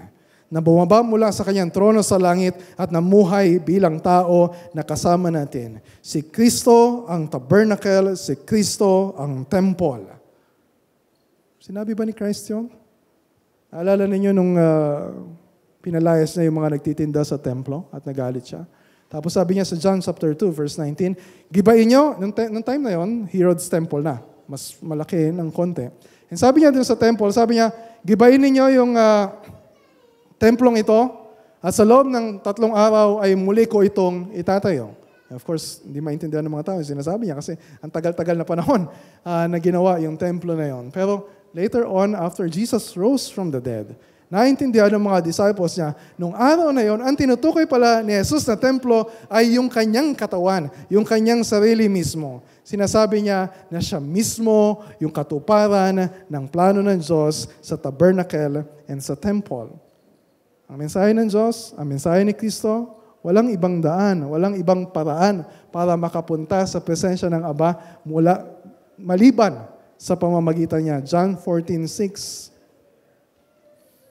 na bumaba mula sa kanyang trono sa langit at namuhay bilang tao na kasama natin. Si Kristo ang tabernacle, si Kristo ang temple. Sinabi ba ni Christ yun? Naalala ninyo nung pinalayas niya yung mga nagtitinda sa templo at nagalit siya? Tapos sabi niya sa John chapter 2, verse 19, gibain nyo, nung time na yon, Herod's temple na. Mas malaki ng konti. And sabi niya dun sa temple, sabi niya, gibain ninyo yung templong ito, at sa loob ng 3 araw ay muli ko itong itatayo. Of course, hindi maintindihan ng mga tao yung sinasabi niya kasi ang tagal-tagal na panahon na ginawa yung templo na yon. Pero later on, after Jesus rose from the dead, naintindihan ng mga disciples niya, nung araw na yon, ang tinutukoy pala ni Jesus na templo ay yung kanyang katawan, yung kanyang sarili mismo. Sinasabi niya na siya mismo yung katuparan ng plano ng Diyos sa tabernacle and sa temple. Ang mensahe ng Diyos, ang mensahe ni Kristo, walang ibang daan, walang ibang paraan para makapunta sa presensya ng Aba maliban sa pamamagitan niya. John 14:6.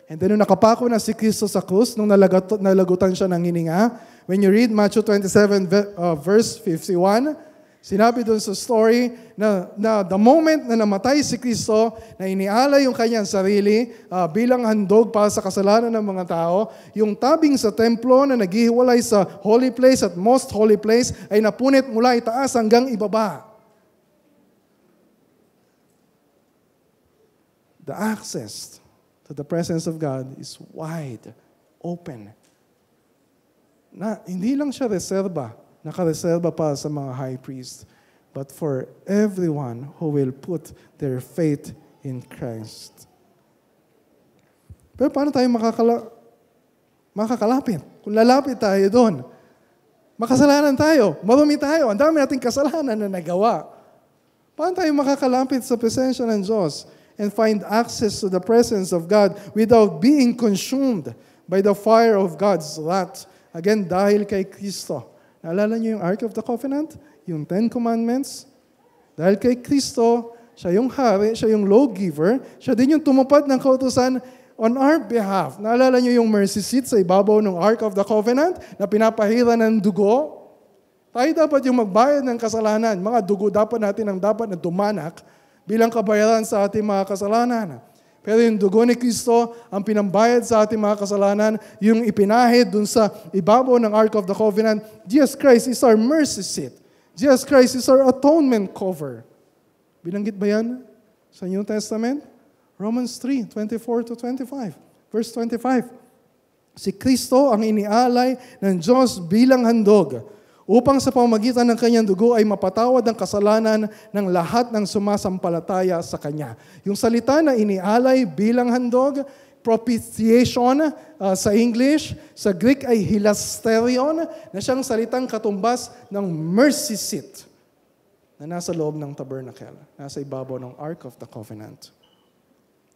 And then nung nakapako na si Kristo sa krus, nung nalagutan siya ng hininga, when you read Matthew 27 verse 51, sinabi doon sa story na the moment na namatay si Kristo, na inialay yung kanyang sarili bilang handog para sa kasalanan ng mga tao, yung tabing sa templo na naghihiwalay sa holy place at most holy place ay napunit mula itaas hanggang ibaba. The access to the presence of God is wide open. Na hindi lang siya nakareserba pa sa mga high priest, but for everyone who will put their faith in Christ. Pero paano tayo makakalapit? Kung lalapit tayo doon, makasalanan tayo, marumi tayo, ang dami nating kasalanan na nagawa. Paano tayo makakalapit sa presensya ng Diyos and find access to the presence of God without being consumed by the fire of God's wrath? Again, dahil kay Kristo. Naalala niyo yung Ark of the Covenant? Yung 10 Commandments? Dahil kay Kristo, Siya yung hari, siya yung lawgiver, siya din yung tumupad ng kautusan on our behalf. Naalala niyo yung mercy seat sa ibabaw ng Ark of the Covenant na pinapahira ng dugo? Tayo dapat yung magbayad ng kasalanan. Mga dugo dapat natin ang dapat na dumanak bilang kabayaran sa ating mga kasalanan. Pero yung dugo ni Kristo, ang pinambayad sa ating mga kasalanan, yung ipinahid dun sa ibabaw ng Ark of the Covenant, Jesus Christ is our mercy seat. Jesus Christ is our atonement cover. Binanggit ba yan sa New Testament? Romans 3:24-25. Verse 25. Si Kristo ang inialay ng Diyos bilang handog upang sa pamamagitan ng kanyang dugo ay mapatawad ang kasalanan ng lahat ng sumasampalataya sa kanya. Yung salita na inialay bilang handog, propitiation sa English, sa Greek ay hilasterion, na siyang salitang katumbas ng mercy seat na nasa loob ng tabernacle, nasa ibabaw ng Ark of the Covenant.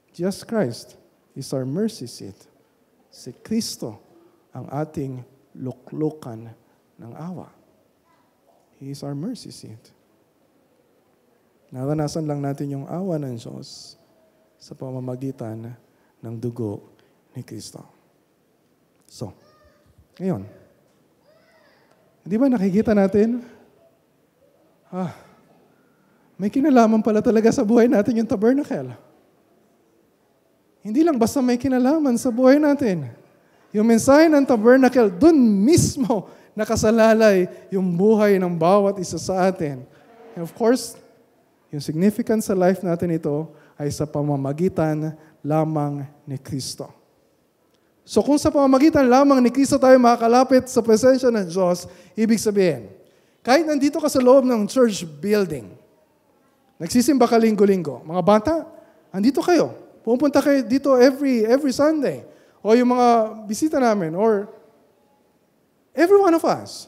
Jesus Christ is our mercy seat. Si Kristo ang ating luklukan ng awa. He is our mercy seat. Naranasan lang natin yung awa ng Diyos sa pamamagitan ng dugo ni Kristo. So, ngayon, hindi ba nakikita natin? May kinalaman pala talaga sa buhay natin yung tabernacle. Hindi lang basta may kinalaman sa buhay natin. Yung mensahe ng tabernacle, dun mismo nakasalalay yung buhay ng bawat isa sa atin. And of course, yung significance sa life natin ito ay sa pamamagitan lamang ni Kristo. So kung sa pamamagitan lamang ni Kristo tayo makakalapit sa presensya ng Diyos, ibig sabihin, kahit nandito ka sa loob ng church building, nagsisimba ka linggo-linggo, mga bata, andito kayo. Pupunta kayo dito every Sunday. O yung mga bisita namin, or every one of us.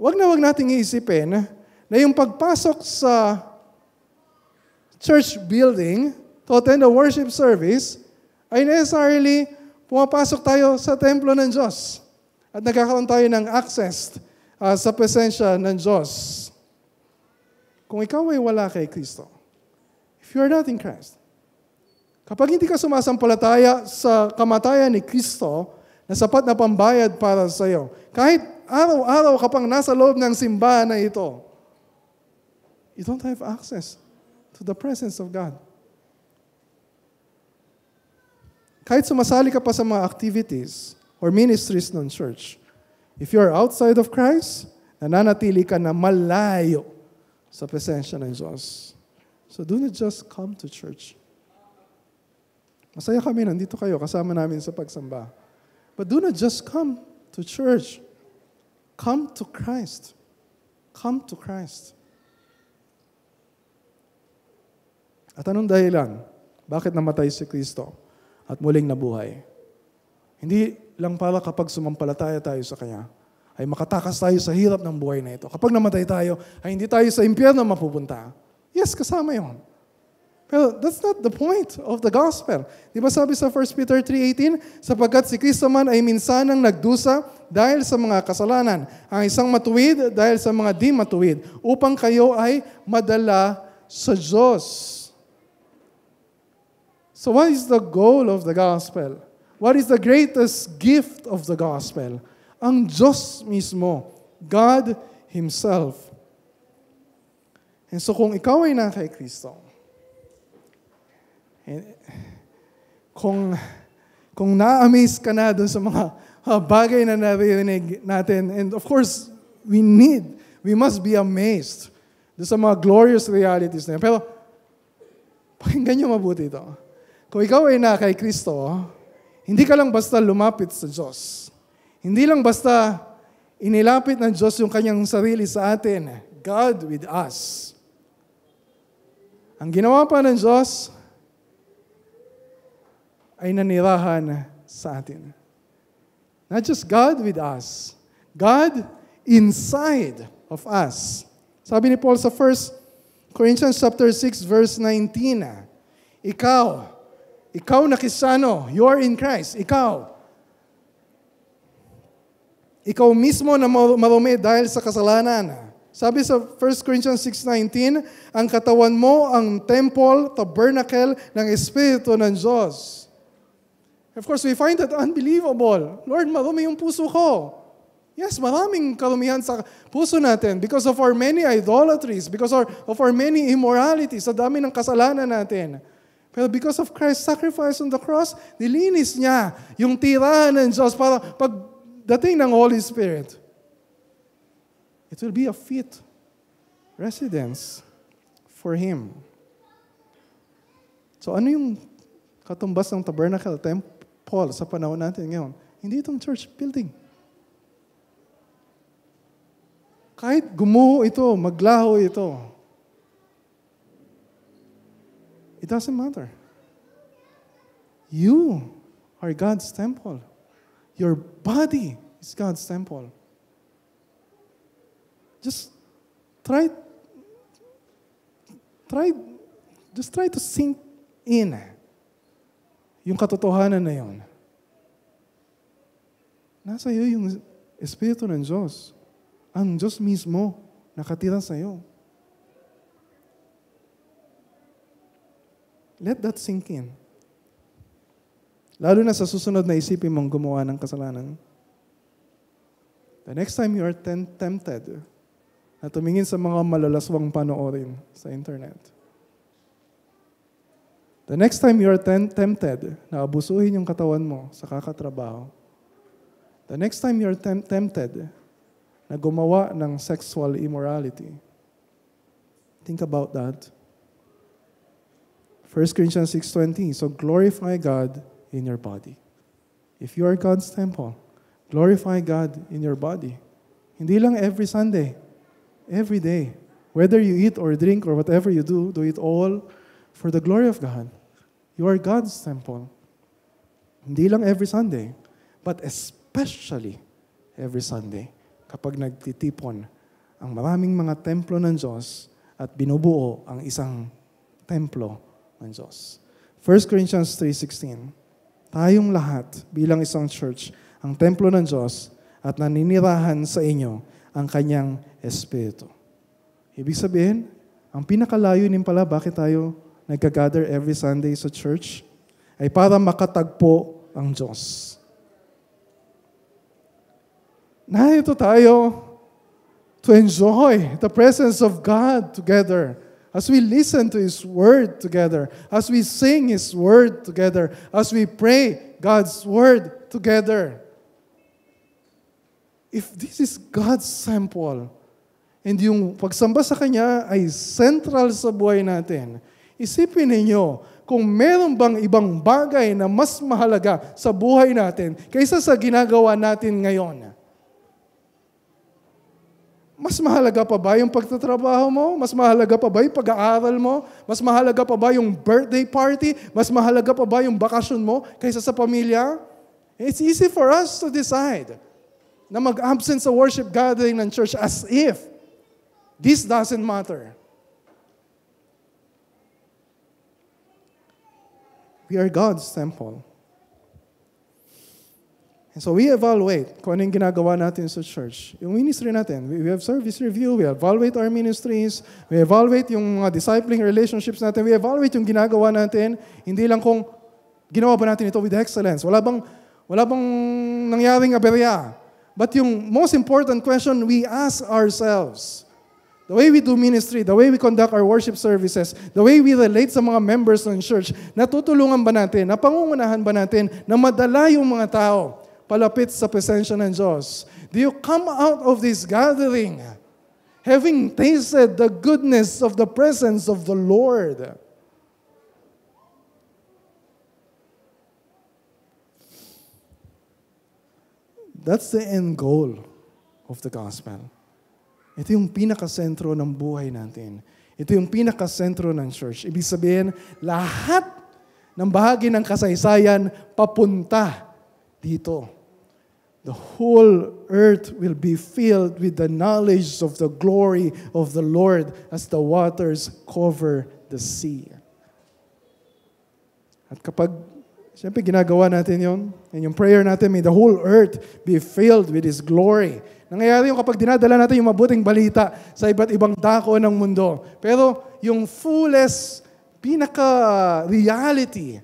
Wag nating iisipin na yung pagpasok sa church building to attend a worship service ay necessarily pumapasok tayo sa templo ng Diyos at nagkakaroon tayo ng access sa presensya ng Diyos. Kung ikaw ay wala kay Kristo, if you are not in Christ, kapag hindi ka sumasampalataya sa kamatayan ni Kristo, na sapat na pambayad para sa iyo. Kahit araw-araw ka pang nasa loob ng simbahan na ito, you don't have access to the presence of God. Kahit sumasali ka pa sa mga activities or ministries ng church, if you are outside of Christ, nananatili ka na malayo sa presensya ng Diyos. So do not just come to church. Masaya kami, nandito kayo, kasama namin sa pagsamba. But do not just come to church. Come to Christ. Come to Christ. At anong dahilan? Bakit namatay si Kristo at muling nabuhay? Hindi lang para kapag sumampalataya tayo sa Kanya, ay makatakas tayo sa hirap ng buhay na ito. Kapag namatay tayo, ay hindi tayo sa impyerno mapupunta. Yes, kasama yon. Pero that's not the point of the gospel. Di ba sabi sa 1 Peter 3:18, sapagkat si Kristo man ay minsanang nagdusa dahil sa mga kasalanan, ang isang matuwid dahil sa mga di matuwid, upang kayo ay madala sa Diyos. So what is the goal of the gospel? What is the greatest gift of the gospel? Ang Diyos mismo, God Himself. And so kung ikaw ay na kay Kristo, kung na-amaze ka na doon sa mga bagay na naririnig natin, and of course, we must be amazed doon sa mga glorious realities na yun. Pero, pakinggan nyo mabuti ito. Kung ikaw ay na kay Kristo, hindi ka lang basta lumapit sa Diyos. Hindi lang basta inilapit ng Diyos yung kanyang sarili sa atin. God with us. Ang ginawa pa ng Diyos ay nanirahan sa atin. Not just God with us, God inside of us. Sabi ni Paul sa 1 Corinthians chapter 6 verse 19, ikaw na Kristiyano, you are in Christ, ikaw mismo na marumi dahil sa kasalanan, Sabi sa 1 Corinthians 6:19, ang katawan mo ang temple, tabernacle ng Espiritu ng Diyos. Of course, we find that unbelievable. Lord, marami yung puso ko. Yes, maraming karumihan sa puso natin because of our many idolatries, because of our many immoralities, sa dami ng kasalanan natin. Pero because of Christ's sacrifice on the cross, nilinis niya yung tirahan ng Diyos para pagdating ng Holy Spirit, it will be a fit residence for Him. So ano yung katumbas ng tabernacle, temple sa panahon natin ngayon? Hindi itong church building. Kahit gumuho ito, maglaho ito, it doesn't matter. You are God's temple. Your body is God's temple. Just try to sink in yung katotohanan na yun. Nasa iyo yung Espiritu ng Diyos. Ang Diyos mismo nakatira sa iyo. Let that sink in. Lalo na sa susunod na isipin mong gumawa ng kasalanan. The next time you are tempted na tumingin sa mga malalaswang panoorin sa internet. The next time you are tempted na abusuhin yung katawan mo sa kakatrabaho. The next time you are tempted na gumawa ng sexual immorality. Think about that. 1 Corinthians 6:20, so glorify God in your body. If you are God's temple, glorify God in your body. Hindi lang every Sunday, every day. Whether you eat or drink or whatever you do it all for the glory of God. You are God's temple. Hindi lang every Sunday, but especially every Sunday. Kapag nagtitipon ang maraming mga templo ng Diyos at binubuo ang isang templo ng Diyos. 1 Corinthians 3:16, tayong lahat bilang isang church, ang templo ng Diyos at naninirahan sa inyo ang Kanyang Espiritu. Ibig sabihin, ang pinakalayunin pala bakit tayo nagka-gather every Sunday sa church ay para makatagpo ang Diyos. Narito tayo to enjoy the presence of God together as we listen to His Word together, as we sing His Word together, as we pray God's Word together. If this is God's temple, and yung pagsamba sa Kanya ay central sa buhay natin, isipin ninyo kung meron bang ibang bagay na mas mahalaga sa buhay natin kaysa sa ginagawa natin ngayon. Mas mahalaga pa ba yung pagtatrabaho mo? Mas mahalaga pa ba yung pag-aaral mo? Mas mahalaga pa ba yung birthday party? Mas mahalaga pa ba yung bakasyon mo kaysa sa pamilya? It's easy for us to decide na mag-absent sa worship gathering ng church as if this doesn't matter. We are God's temple. And so we evaluate kung ano yung ginagawa natin sa church. Yung ministry natin, we have service review, we evaluate our ministries, we evaluate yung mga discipling relationships natin, we evaluate yung ginagawa natin, hindi lang kung ginawa ba natin ito with excellence. Wala bang nangyaring aberya. But yung most important question we ask ourselves, the way we do ministry, the way we conduct our worship services, the way we relate sa mga members ng church, natutulungan ba natin, napangungunahan ba natin na madala yung mga tao palapit sa presensya ng Diyos? Do you come out of this gathering having tasted the goodness of the presence of the Lord? That's the end goal of the gospel. Ito yung pinakasentro ng buhay natin. Ito yung pinakasentro ng church. Ibig sabihin, lahat ng bahagi ng kasaysayan papunta dito. The whole earth will be filled with the knowledge of the glory of the Lord as the waters cover the sea. At kapag, siyempre ginagawa natin yon, and yung prayer natin, may the whole earth be filled with His glory. Nangyayari yung kapag dinadala natin yung mabuting balita sa iba't ibang dako ng mundo. Pero yung fullest, pinaka-reality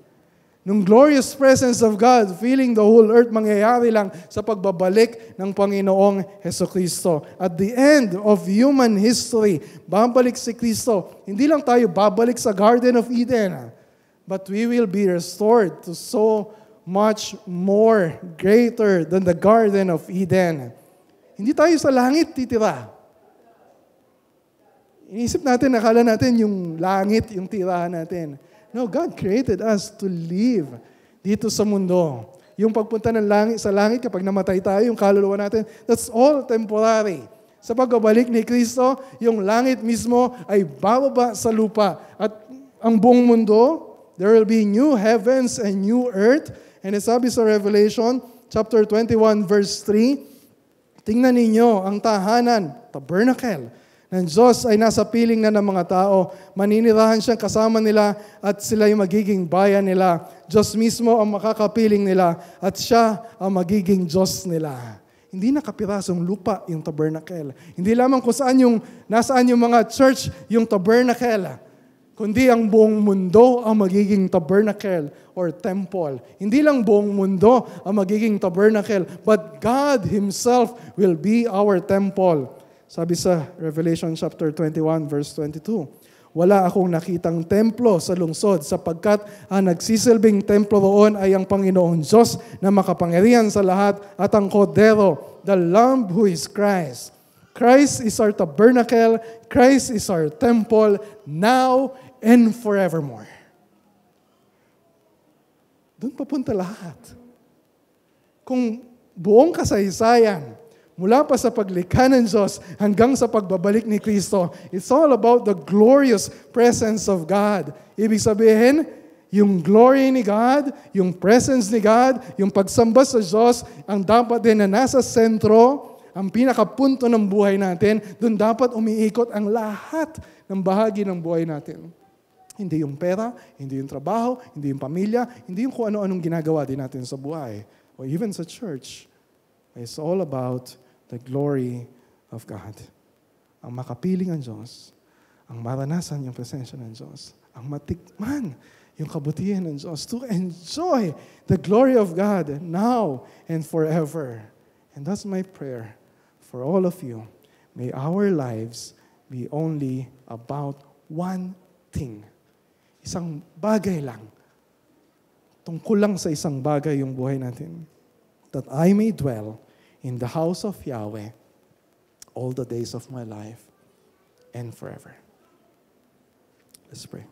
nung glorious presence of God, feeling the whole earth, mangyayari lang sa pagbabalik ng Panginoong Hesukristo. At the end of human history, babalik si Kristo. Hindi lang tayo babalik sa Garden of Eden, but we will be restored to so much more greater than the Garden of Eden. Hindi tayo sa langit titira. Inisip natin, nakala natin yung langit, yung tirahan natin. No, God created us to live dito sa mundo. Yung pagpunta ng langit sa langit, kapag namatay tayo, yung kaluluwa natin, that's all temporary. Sa pagbabalik ni Kristo, yung langit mismo ay bababa sa lupa. At ang buong mundo, there will be new heavens and new earth. And sabi sa Revelation, chapter 21, verse 3, tingnan ninyo ang tahanan, tabernacle, ng Diyos ay nasa piling na ng mga tao. Maninirahan siyang kasama nila at sila yung magiging bayan nila. Diyos mismo ang makakapiling nila at siya ang magiging Diyos nila. Hindi nakapirasong lupa yung tabernacle. Hindi lamang kung nasaan yung mga church yung tabernacle, kundi ang buong mundo ang magiging tabernacle or temple. Hindi lang buong mundo ang magiging tabernacle, but God Himself will be our temple. Sabi sa Revelation chapter 21 verse 22, wala akong nakitang templo sa lungsod sapagkat ang nagsisilbing templo roon ay ang Panginoon Diyos na makapangyarihan sa lahat at ang Kordero, the Lamb who is Christ. Christ is our tabernacle, Christ is our temple, now and forevermore. Doon papunta lahat. Kung buong kasaysayan, mula pa sa paglikha ng Diyos hanggang sa pagbabalik ni Kristo, it's all about the glorious presence of God. Ibig sabihin, yung glory ni God, yung presence ni God, yung pagsamba sa Diyos, ang dapat din na nasa sentro, ang pinakapunto ng buhay natin, doon dapat umiikot ang lahat ng bahagi ng buhay natin. Hindi yung pera, hindi yung trabaho, hindi yung pamilya, hindi yung kung ano-anong ginagawa din natin sa buhay, or even sa church. It's all about the glory of God. Ang makapiling ang Diyos, ang maranasan yung presensya ng Diyos, ang matikman yung kabutihan ng Diyos, to enjoy the glory of God now and forever. And that's my prayer for all of you. May our lives be only about one thing. Isang bagay lang. Tungkol lang sa isang bagay yung buhay natin. That I may dwell in the house of Yahweh all the days of my life and forever. Let's pray.